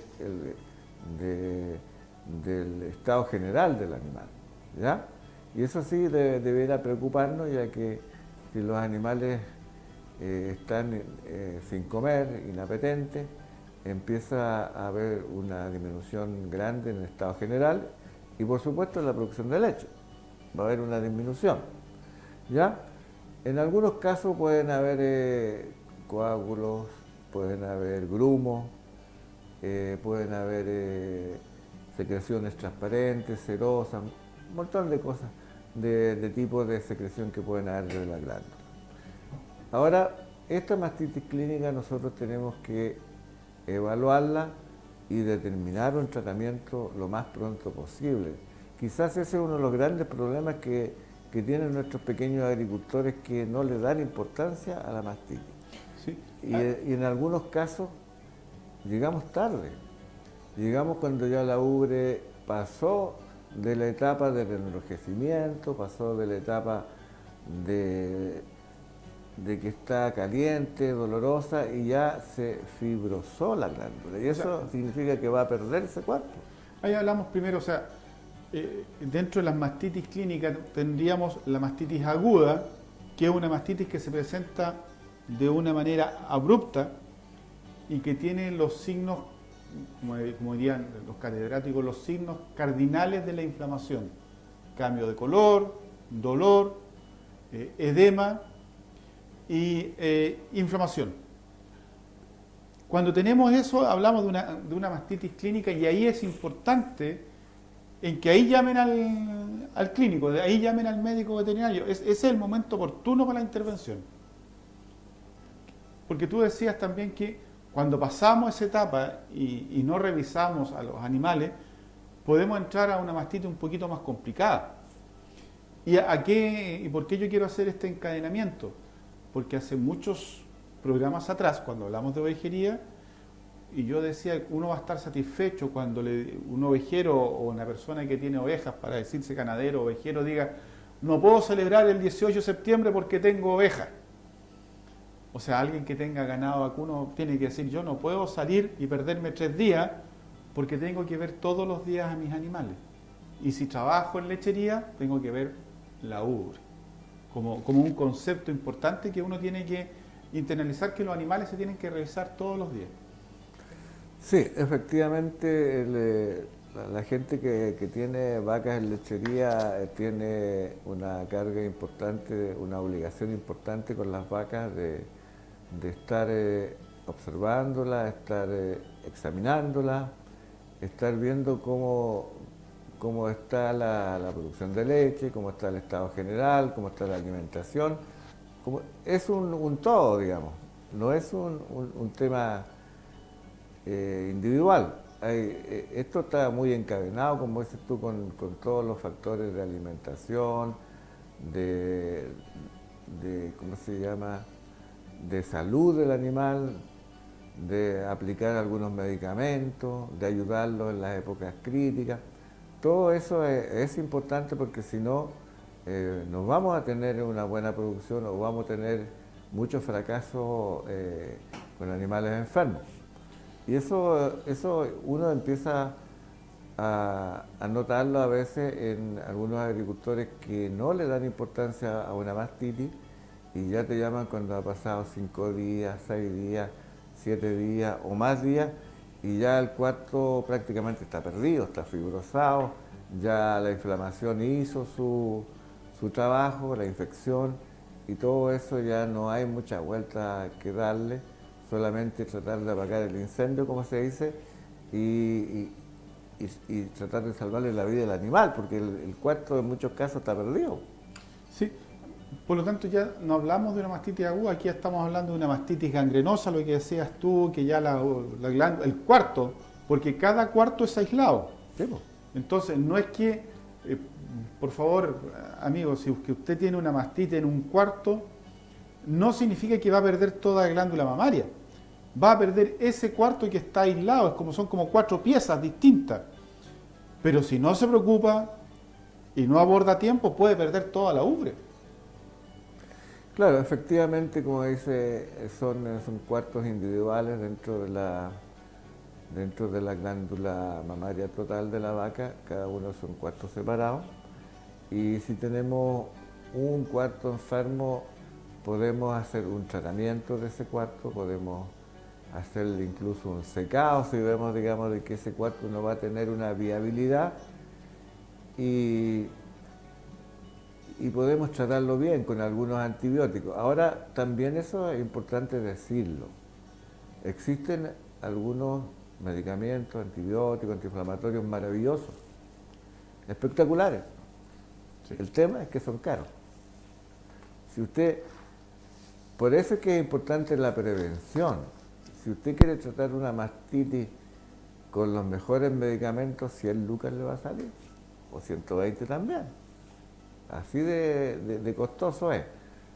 [SPEAKER 3] estado general del animal, ¿ya? Y eso sí debería preocuparnos, ya que si los animales están sin comer, inapetentes, empieza a haber una disminución grande en el estado general y por supuesto en la producción de leche. Va a haber una disminución, ¿ya? En algunos casos pueden haber coágulos, pueden haber grumos, pueden haber secreciones transparentes, cerosas, un montón de cosas de tipo de secreción que pueden haber de la glándula. Ahora, esta mastitis clínica nosotros tenemos que evaluarla y determinar un tratamiento lo más pronto posible. Quizás ese es uno de los grandes problemas que tienen nuestros pequeños agricultores, que no le dan importancia a la mastitis.
[SPEAKER 2] Sí.
[SPEAKER 3] Y en algunos casos llegamos tarde. Llegamos cuando ya la ubre pasó de la etapa del enrojecimiento, pasó de la etapa de que está caliente, dolorosa, y ya se fibrosó la glándula. Y eso significa que va a perder ese cuerpo.
[SPEAKER 2] Ahí hablamos primero, o sea, dentro de las mastitis clínicas tendríamos la mastitis aguda, que es una mastitis que se presenta de una manera abrupta y que tiene los signos, como dirían los catedráticos, los signos cardinales de la inflamación: cambio de color, dolor, edema y inflamación. Cuando tenemos eso, hablamos de una mastitis clínica, y ahí es importante en que ahí llamen al clínico, de ahí llamen al médico veterinario. Ese es el momento oportuno para la intervención. Porque tú decías también que cuando pasamos esa etapa y no revisamos a los animales, podemos entrar a una mastitis un poquito más complicada. ¿Y por qué yo quiero hacer este encadenamiento? Porque hace muchos programas atrás, cuando hablamos de ovejería, y yo decía, uno va a estar satisfecho cuando un ovejero o una persona que tiene ovejas, para decirse ganadero o ovejero, diga: no puedo celebrar el 18 de septiembre porque tengo ovejas. O sea, alguien que tenga ganado vacuno tiene que decir, yo no puedo salir y perderme 3 días porque tengo que ver todos los días a mis animales. Y si trabajo en lechería, tengo que ver la ubre. Como un concepto importante que uno tiene que internalizar, que los animales se tienen que revisar todos los días.
[SPEAKER 3] Sí, efectivamente la gente que tiene vacas en lechería tiene una carga importante, una obligación importante con las vacas de estar observándolas, estar examinándolas, estar viendo cómo está la producción de leche, cómo está el estado general, cómo está la alimentación. Es un todo, digamos, no es un tema individual. Esto está muy encadenado, como dices tú, con todos los factores de alimentación, ¿cómo se llama?, de salud del animal, de aplicar algunos medicamentos, de ayudarlo en las épocas críticas. Todo eso es importante porque si no, no vamos a tener una buena producción o vamos a tener muchos fracasos con animales enfermos. Y eso uno empieza a notarlo a veces en algunos agricultores que no le dan importancia a una mastitis y ya te llaman cuando ha pasado 5 días, 6 días, 7 días o más días y ya el cuarto prácticamente está perdido, está fibrosado, ya la inflamación hizo su trabajo, la infección y todo eso ya no hay mucha vuelta que darle, solamente tratar de apagar el incendio, como se dice, y tratar de salvarle la vida al animal, porque el cuarto en muchos casos está perdido.
[SPEAKER 2] Sí, por lo tanto ya no hablamos de una mastitis aguda, aquí ya estamos hablando de una mastitis gangrenosa, lo que decías tú, que ya el cuarto, porque cada cuarto es aislado.
[SPEAKER 3] Sí, pues.
[SPEAKER 2] Entonces no es que, por favor, amigos, si usted tiene una mastitis en un cuarto, no significa que va a perder toda la glándula mamaria. Va a perder ese cuarto que está aislado, son como 4 piezas distintas. Pero si no se preocupa y no aborda a tiempo, puede perder toda la ubre.
[SPEAKER 3] Claro, efectivamente, como dice, son cuartos individuales dentro de la glándula mamaria total de la vaca, cada uno son cuartos separados. Y si tenemos un cuarto enfermo, podemos hacer un tratamiento de ese cuarto, podemos hacerle incluso un secado si vemos, digamos, de que ese cuarto no va a tener una viabilidad y podemos tratarlo bien con algunos antibióticos. Ahora, también eso es importante decirlo. Existen algunos medicamentos, antibióticos, antiinflamatorios maravillosos, espectaculares. Sí. El tema es que son caros. Por eso es que es importante la prevención. Si usted quiere tratar una mastitis con los mejores medicamentos, 100 lucas le va a salir, o 120 también. Así de costoso es.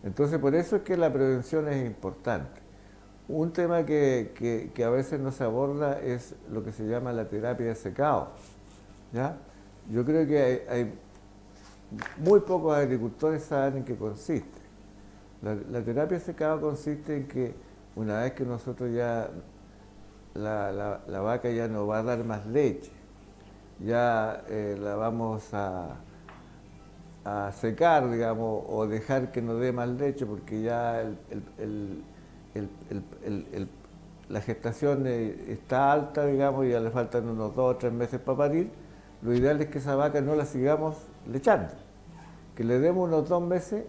[SPEAKER 3] Entonces, por eso es que la prevención es importante. Un tema que a veces no se aborda es lo que se llama la terapia de secado, ¿ya? Yo creo que hay muy pocos agricultores saben en qué consiste. La terapia de secado consiste en que una vez que nosotros ya la vaca ya no va a dar más leche, ya la vamos a secar, digamos, o dejar que no dé más leche porque ya la gestación está alta, digamos, y ya le faltan unos 2 o 3 meses para parir, lo ideal es que esa vaca no la sigamos lechando, que le demos unos 2 meses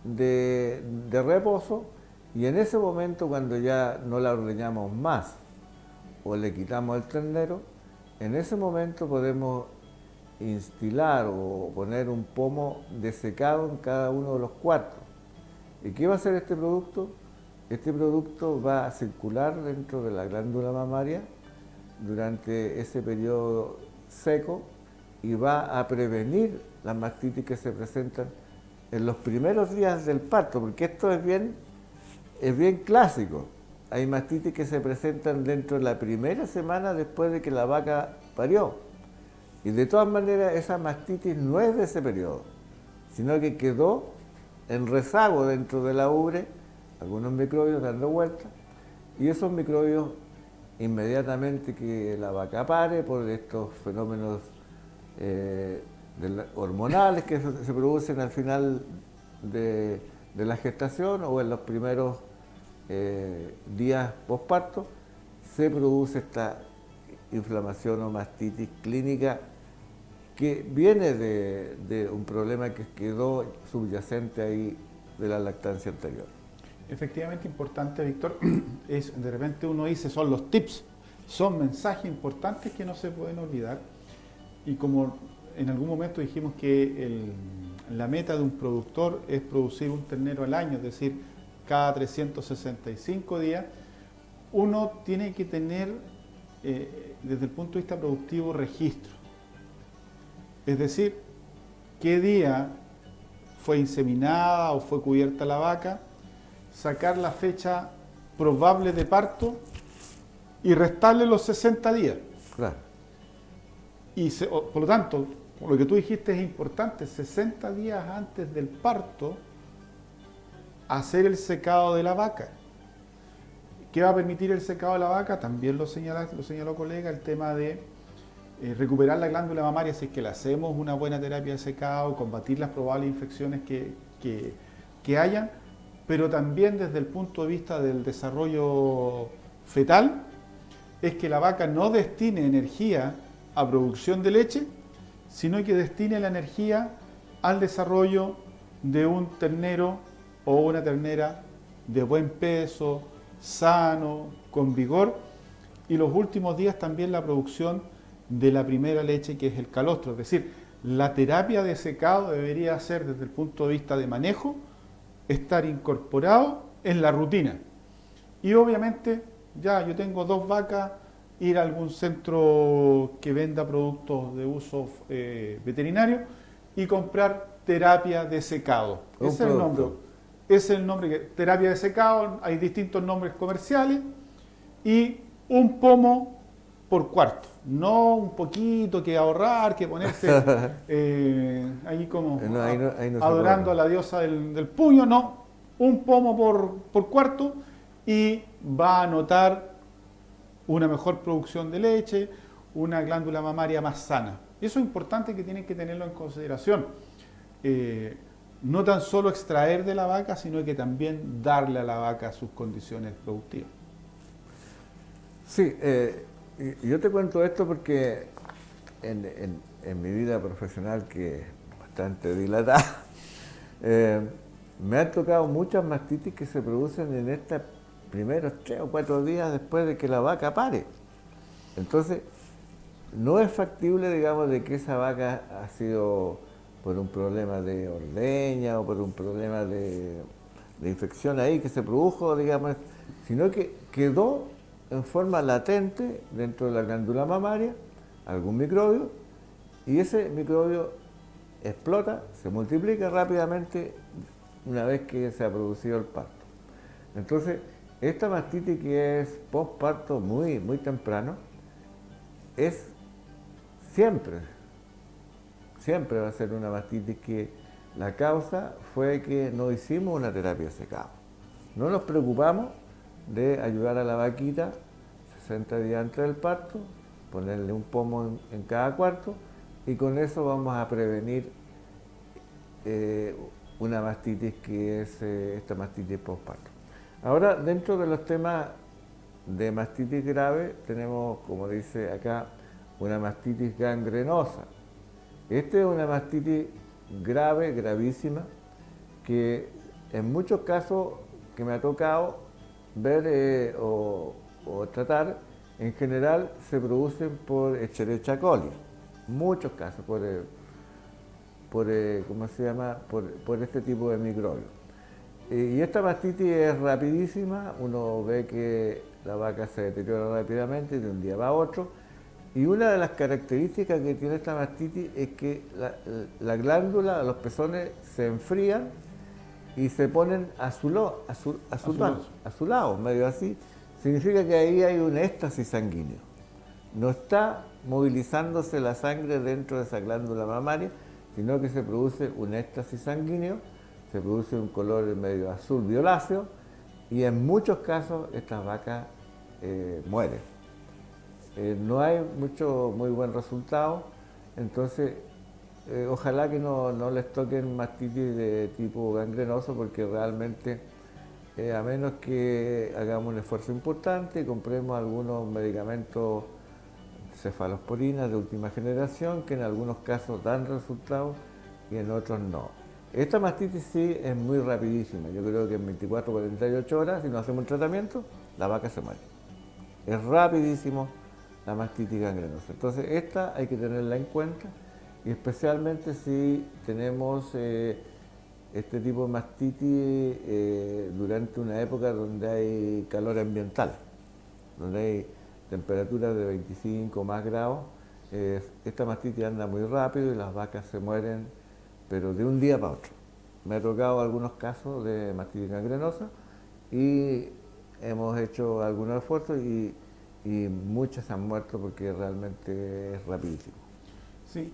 [SPEAKER 3] de reposo y en ese momento cuando ya no la ordeñamos más o le quitamos el ternero, en ese momento podemos instilar o poner un pomo de secado en cada uno de los cuartos. ¿Y qué va a hacer este producto? Este producto va a circular dentro de la glándula mamaria durante ese periodo seco y va a prevenir las mastitis que se presentan en los primeros días del parto, porque esto es bien clásico. Hay mastitis que se presentan dentro de la primera semana después de que la vaca parió. Y de todas maneras esa mastitis no es de ese periodo, sino que quedó en rezago dentro de la ubre algunos microbios dando vueltas, y esos microbios inmediatamente que la vaca pare por estos fenómenos hormonales que se producen al final de la gestación o en los primeros días posparto, se produce esta inflamación o mastitis clínica que viene de un problema que quedó subyacente ahí de la lactancia anterior.
[SPEAKER 2] Efectivamente importante, Víctor, es de repente uno dice son los tips, son mensajes importantes que no se pueden olvidar, y como en algún momento dijimos que la meta de un productor es producir un ternero al año, es decir, cada 365 días, uno tiene que tener desde el punto de vista productivo registro, es decir, qué día fue inseminada o fue cubierta la vaca, sacar la fecha probable de parto y restarle los 60 días.
[SPEAKER 3] Claro.
[SPEAKER 2] Y por lo tanto, lo que tú dijiste es importante, 60 días antes del parto, hacer el secado de la vaca. ¿Qué va a permitir el secado de la vaca? También lo señaló colega, el tema de recuperar la glándula mamaria si es que le hacemos una buena terapia de secado, combatir las probables infecciones que hayan, pero también desde el punto de vista del desarrollo fetal, es que la vaca no destine energía a producción de leche, sino que destine la energía al desarrollo de un ternero o una ternera de buen peso, sano, con vigor, y los últimos días también la producción de la primera leche, que es el calostro. Es decir, la terapia de secado debería ser, desde el punto de vista de manejo, estar incorporado en la rutina. Y obviamente, ya yo tengo 2 vacas, ir a algún centro que venda productos de uso veterinario y comprar terapia de secado. Ese es el nombre. Ese es el nombre, terapia de secado, hay distintos nombres comerciales, y un pomo por cuarto. No un poquito que ahorrar, que ponerse ahí como
[SPEAKER 3] ahí no
[SPEAKER 2] adorando a la diosa del puño, no. Un pomo por cuarto y va a notar una mejor producción de leche, una glándula mamaria más sana. Eso es importante, que tienen que tenerlo en consideración. No tan solo extraer de la vaca, sino que también darle a la vaca sus condiciones productivas.
[SPEAKER 3] Sí, yo te cuento esto porque en mi vida profesional, que es bastante dilatada, me han tocado muchas mastitis que se producen en estos primeros 3 o 4 días después de que la vaca pare. Entonces, no es factible, digamos, de que esa vaca ha sido por un problema de ordeña o por un problema de infección ahí que se produjo, digamos, sino que quedó en forma latente dentro de la glándula mamaria algún microbio, y ese microbio explota, se multiplica rápidamente una vez que se ha producido el parto. Entonces, esta mastitis, que es postparto muy temprano, es siempre va a ser una mastitis que la causa fue que no hicimos una terapia de secado. No nos preocupamos de ayudar a la vaquita 60 días antes del parto, ponerle un pomo en cada cuarto, y con eso vamos a prevenir una mastitis que es esta mastitis postparto. Ahora, dentro de los temas de mastitis grave, tenemos, como dice acá, una mastitis gangrenosa. Esta es una mastitis grave, gravísima, que en muchos casos que me ha tocado ver o tratar, en general se producen por Escherichia coli. Muchos casos ¿cómo se llama? Por este tipo de microbios. Y esta mastitis es rapidísima, uno ve que la vaca se deteriora rápidamente de un día para otro, y una de las características que tiene esta mastitis es que la glándula, los pezones se enfrían y se ponen a su lado, medio así. Significa que ahí hay un éxtasis sanguíneo. No está movilizándose la sangre dentro de esa glándula mamaria, sino que se produce un éxtasis sanguíneo, se produce un color medio azul violáceo, y en muchos casos estas vacas mueren. No hay muy buen resultado, entonces ojalá que no les toquen mastitis de tipo gangrenoso, porque realmente a menos que hagamos un esfuerzo importante y compremos algunos medicamentos cefalosporinas de última generación que en algunos casos dan resultados y en otros no. Esta mastitis sí es muy rapidísima, yo creo que en 24 o 48 horas, si no hacemos un tratamiento, la vaca se muere. Es rapidísimo la mastitis gangrenosa. Entonces esta hay que tenerla en cuenta, y especialmente si tenemos este tipo de mastitis durante una época donde hay calor ambiental, donde hay temperaturas de 25 o más grados. Esta mastitis anda muy rápido y las vacas se mueren, pero de un día para otro. Me ha tocado algunos casos de mastitis gangrenosa y hemos hecho algunos esfuerzos y muchas han muerto porque realmente es rapidísimo.
[SPEAKER 2] Sí.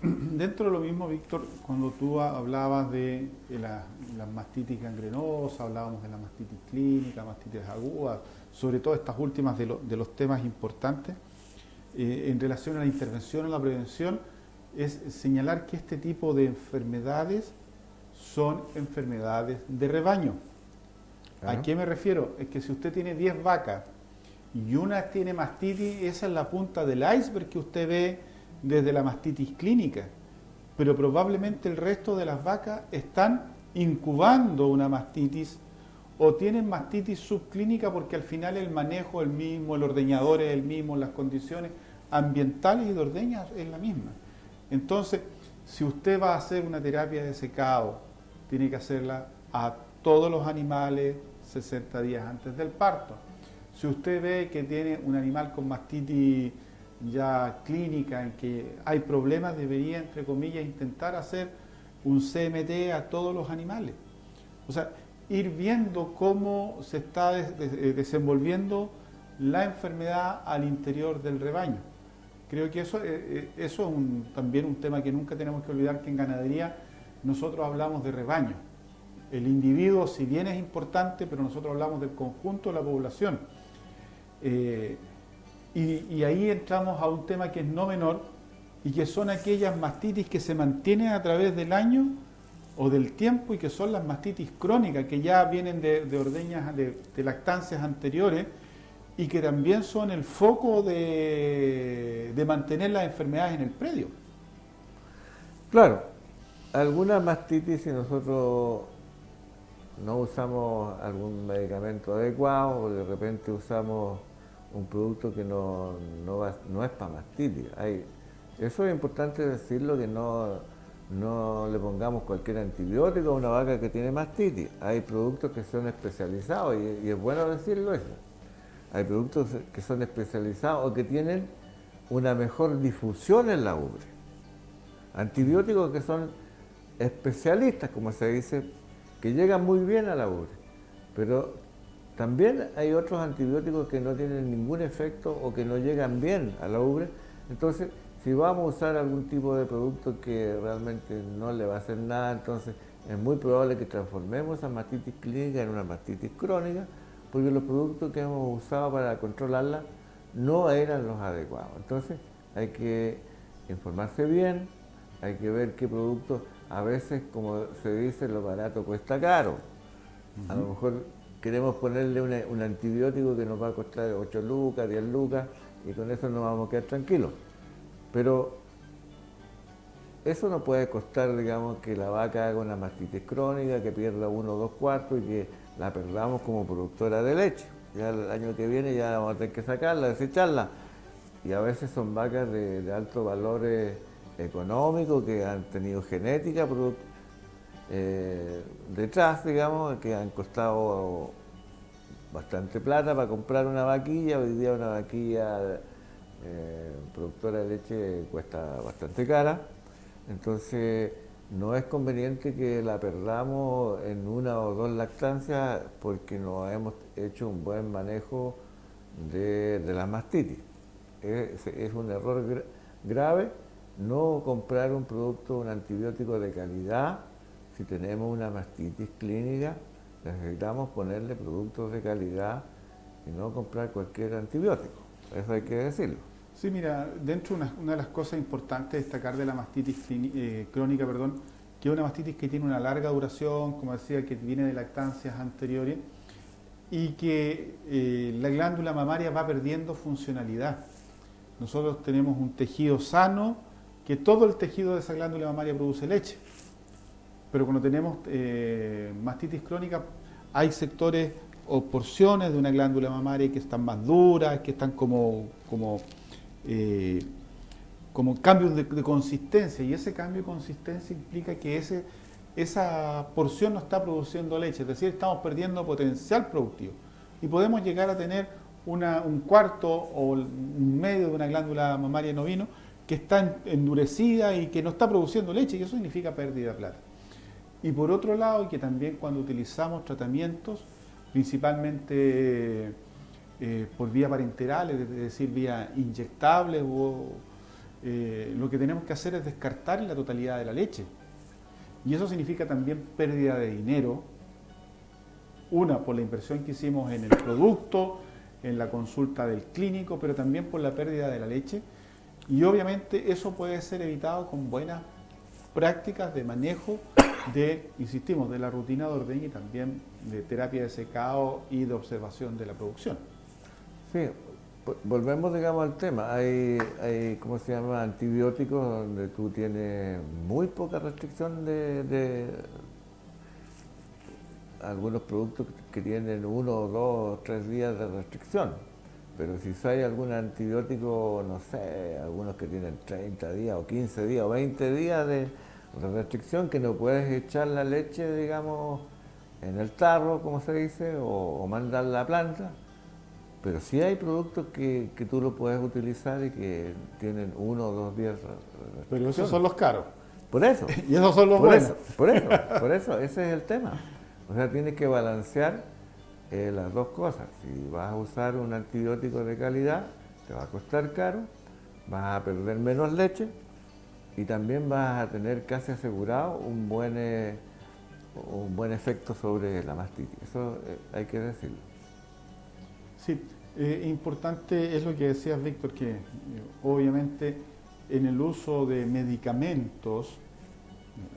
[SPEAKER 2] Dentro de lo mismo, Víctor, cuando tú hablabas de la mastitis gangrenosa, hablábamos de la mastitis clínica, mastitis aguda, sobre todo estas últimas de los temas importantes, en relación a la intervención o la prevención, es señalar que este tipo de enfermedades son enfermedades de rebaño. ¿A qué me refiero? Es que si usted tiene 10 vacas y una tiene mastitis, esa es la punta del iceberg que usted ve desde la mastitis clínica, pero probablemente el resto de las vacas están incubando una mastitis o tienen mastitis subclínica, porque al final el manejo es el mismo, el ordeñador es el mismo, las condiciones ambientales y de ordeña es la misma. Entonces, si usted va a hacer una terapia de secado, tiene que hacerla a todos los animales 60 días antes del parto. Si usted ve que tiene un animal con mastitis ya clínica, en que hay problemas, debería, entre comillas, intentar hacer un CMT a todos los animales. O sea, ir viendo cómo se está desenvolviendo la enfermedad al interior del rebaño. Creo que eso es también un tema que nunca tenemos que olvidar, que en ganadería nosotros hablamos de rebaño. El individuo, si bien es importante, pero nosotros hablamos del conjunto de la población. Y ahí entramos a un tema que es no menor, y que son aquellas mastitis que se mantienen a través del año o del tiempo, y que son las mastitis crónicas, que ya vienen de ordeñas, de lactancias anteriores, y que también son el foco de mantener las enfermedades en el predio.
[SPEAKER 3] Claro, algunas mastitis, si nosotros no usamos algún medicamento adecuado o de repente usamos un producto que no es para mastitis. Eso es importante decirlo, que no le pongamos cualquier antibiótico a una vaca que tiene mastitis. Hay productos que son especializados, y es bueno decirlo eso. Hay productos que son especializados o que tienen una mejor difusión en la ubre. Antibióticos que son especialistas, como se dice, que llegan muy bien a la ubre. Pero también hay otros antibióticos que no tienen ningún efecto o que no llegan bien a la ubre. Entonces, si vamos a usar algún tipo de producto que realmente no le va a hacer nada, entonces es muy probable que transformemos esa mastitis clínica en una mastitis crónica, porque los productos que hemos usado para controlarla no eran los adecuados. Entonces hay que informarse bien, hay que ver qué productos, a veces, como se dice, lo barato cuesta caro. A lo mejor queremos ponerle un antibiótico que nos va a costar 8 lucas, 10 lucas, y con eso nos vamos a quedar tranquilos. Pero eso no puede costar, digamos, que la vaca haga una mastitis crónica, que pierda 1 o 2 cuartos y que la perdamos como productora de leche. Ya el año que viene ya vamos a tener que sacarla, desecharla. Y a veces son vacas de alto valor económico, que han tenido genética detrás, digamos, que han costado bastante plata para comprar una vaquilla. Hoy día una vaquilla productora de leche cuesta bastante cara. Entonces no es conveniente que la perdamos en 1 o 2 lactancias porque no hemos hecho un buen manejo de la mastitis. Es un error grave no comprar un producto, un antibiótico de calidad, si tenemos una mastitis clínica necesitamos ponerle productos de calidad y no comprar cualquier antibiótico. Eso hay que decirlo.
[SPEAKER 2] Sí, mira, dentro una de las cosas importantes destacar de la mastitis crónica, que es una mastitis que tiene una larga duración, como decía, que viene de lactancias anteriores y que la glándula mamaria va perdiendo funcionalidad. Nosotros tenemos un tejido sano, que todo el tejido de esa glándula mamaria produce leche. Pero cuando tenemos mastitis crónica, hay sectores o porciones de una glándula mamaria que están más duras, que están como cambios de consistencia, y ese cambio de consistencia implica que esa porción no está produciendo leche, es decir, estamos perdiendo potencial productivo. Y podemos llegar a tener un cuarto o un medio de una glándula mamaria en ovino que está endurecida y que no está produciendo leche, y eso significa pérdida de plata. Y por otro lado, y que también cuando utilizamos tratamientos, principalmente por vía parenteral, es decir, vía inyectable, lo que tenemos que hacer es descartar la totalidad de la leche. Y eso significa también pérdida de dinero, una por la inversión que hicimos en el producto, en la consulta del clínico, pero también por la pérdida de la leche. Y obviamente eso puede ser evitado con buenas prácticas de manejo insistimos, de la rutina de ordeño y también de terapia de secado y de observación de la producción.
[SPEAKER 3] Sí, volvemos, digamos, al tema. Hay ¿cómo se llama?, antibióticos donde tú tienes muy poca restricción de algunos productos que tienen 1, 2 o 3 días de restricción. Pero si hay algún antibiótico, no sé, algunos que tienen 30 días o 15 días o 20 días de restricción, que no puedes echar la leche, digamos, en el tarro, como se dice, o mandarla a la planta. Pero sí hay productos que tú lo puedes utilizar y que tienen 1 o 2 días de restricción.
[SPEAKER 2] Pero esos son los caros.
[SPEAKER 3] Por eso.
[SPEAKER 2] Y esos son los buenos.
[SPEAKER 3] Por eso, ese es el tema. O sea, tienes que balancear las dos cosas. Si vas a usar un antibiótico de calidad, te va a costar caro, vas a perder menos leche y también vas a tener casi asegurado un buen efecto sobre la mastitis. Eso hay que decirlo.
[SPEAKER 2] Sí, importante es lo que decías, Víctor, que obviamente en el uso de medicamentos,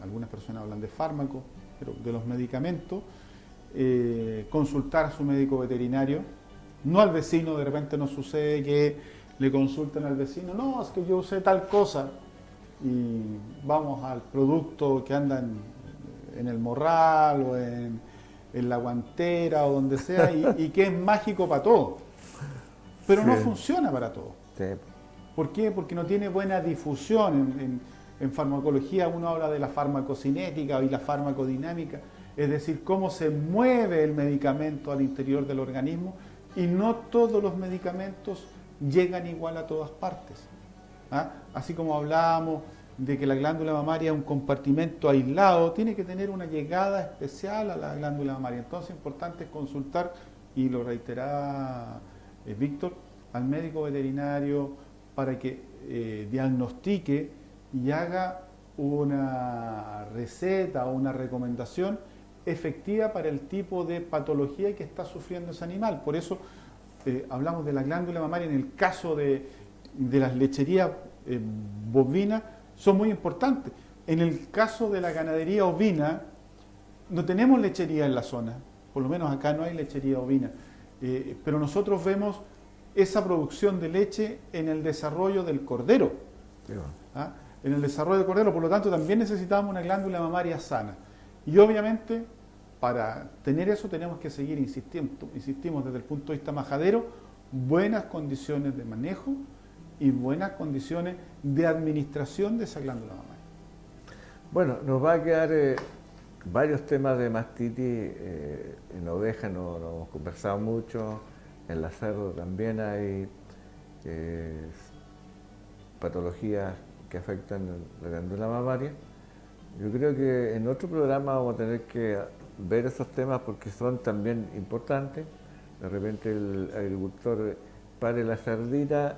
[SPEAKER 2] algunas personas hablan de fármacos, pero de los medicamentos, consultar a su médico veterinario, no al vecino. De repente nos sucede que le consultan al vecino, no, es que yo usé tal cosa, y vamos al producto que anda en el morral o en la guantera o donde sea, y que es mágico para todo, pero no funciona para todo.
[SPEAKER 3] Sí.
[SPEAKER 2] ¿Por qué? Porque no tiene buena difusión. En farmacología uno habla de la farmacocinética y la farmacodinámica, es decir, cómo se mueve el medicamento al interior del organismo, y no todos los medicamentos llegan igual a todas partes. ¿Ah? Así como hablábamos de que la glándula mamaria es un compartimento aislado, tiene que tener una llegada especial a la glándula mamaria. Entonces, importante es consultar, y lo reiteraba Víctor, al médico veterinario para que diagnostique y haga una receta o una recomendación efectiva para el tipo de patología que está sufriendo ese animal. Por eso hablamos de la glándula mamaria en el caso de las lecherías bovinas, son muy importantes. En el caso de la ganadería ovina, no tenemos lechería en la zona, por lo menos acá no hay lechería ovina, pero nosotros vemos esa producción de leche en el desarrollo del cordero.
[SPEAKER 3] Sí, bueno.
[SPEAKER 2] ¿Ah? En el desarrollo del cordero, por lo tanto también necesitamos una glándula mamaria sana. Y obviamente para tener eso tenemos que seguir insistimos desde el punto de vista majadero, buenas condiciones de manejo y buenas condiciones de administración de esa glándula mamaria.
[SPEAKER 3] Bueno, nos va a quedar varios temas de mastitis. En oveja no hemos conversado mucho, en la cerdo también hay patologías que afectan la glándula mamaria. Yo creo que en otro programa vamos a tener que ver esos temas porque son también importantes. De repente el agricultor pare la cerdita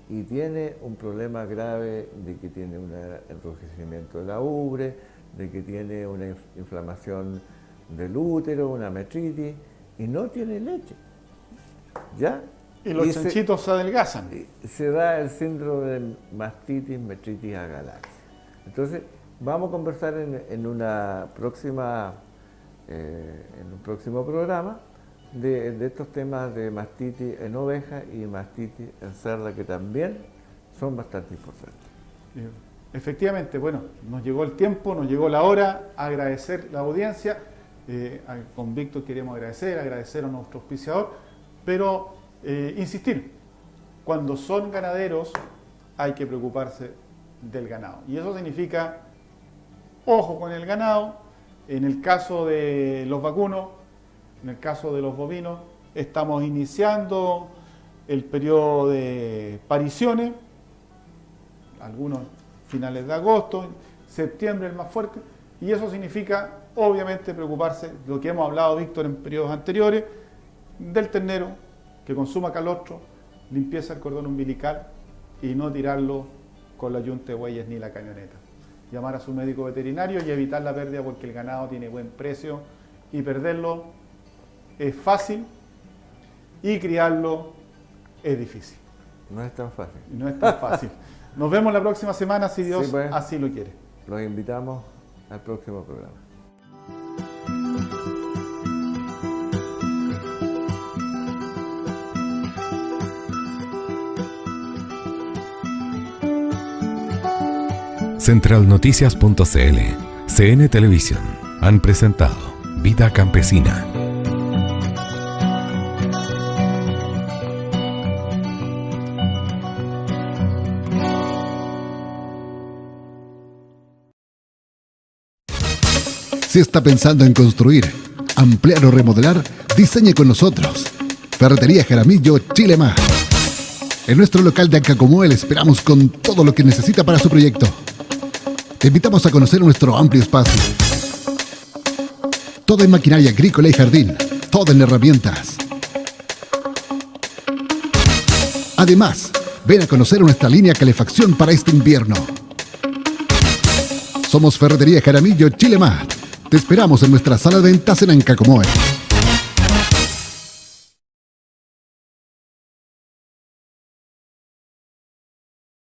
[SPEAKER 3] y tiene un problema grave de que tiene un enrojecimiento de la ubre, de que tiene una inflamación del útero, una metritis, y no tiene leche. ¿Ya?
[SPEAKER 2] Y los chanchitos se adelgazan.
[SPEAKER 3] Se da el síndrome de mastitis, metritis agalaxia. Entonces, vamos a conversar en un próximo programa de estos temas de mastitis en ovejas y mastitis en cerda, que también son bastante importantes.
[SPEAKER 2] Efectivamente, bueno, nos llegó el tiempo, nos llegó la hora, agradecer la audiencia. Con Víctor queremos agradecer a nuestro auspiciador, pero insistir, cuando son ganaderos hay que preocuparse del ganado. Y eso significa, ojo con el ganado. En el caso de los vacunos, en el caso de los bovinos, estamos iniciando el periodo de pariciones, algunos finales de agosto, septiembre el más fuerte, y eso significa obviamente preocuparse, lo que hemos hablado, Víctor, en periodos anteriores, del ternero, que consuma calostro, limpieza del cordón umbilical y no tirarlo con la yunta de bueyes ni la camioneta. Llamar a su médico veterinario y evitar la pérdida, porque el ganado tiene buen precio y perderlo es fácil y criarlo es difícil.
[SPEAKER 3] No es tan fácil.
[SPEAKER 2] No es tan fácil. Nos vemos la próxima semana si Dios
[SPEAKER 3] Sí, pues.
[SPEAKER 2] así lo quiere.
[SPEAKER 3] Los invitamos al próximo programa.
[SPEAKER 1] Centralnoticias.cl, CN Televisión han presentado Vida Campesina.
[SPEAKER 4] Si está pensando en construir, ampliar o remodelar, diseñe con nosotros. Ferretería Jaramillo Chile Más. En nuestro local de Ancacomó le esperamos con todo lo que necesita para su proyecto. Te invitamos a conocer nuestro amplio espacio. Todo en maquinaria agrícola y jardín, todo en herramientas. Además, ven a conocer nuestra línea calefacción para este invierno. Somos Ferretería Jaramillo Chile Más. Te esperamos en nuestra sala de ventas en Ancacomó.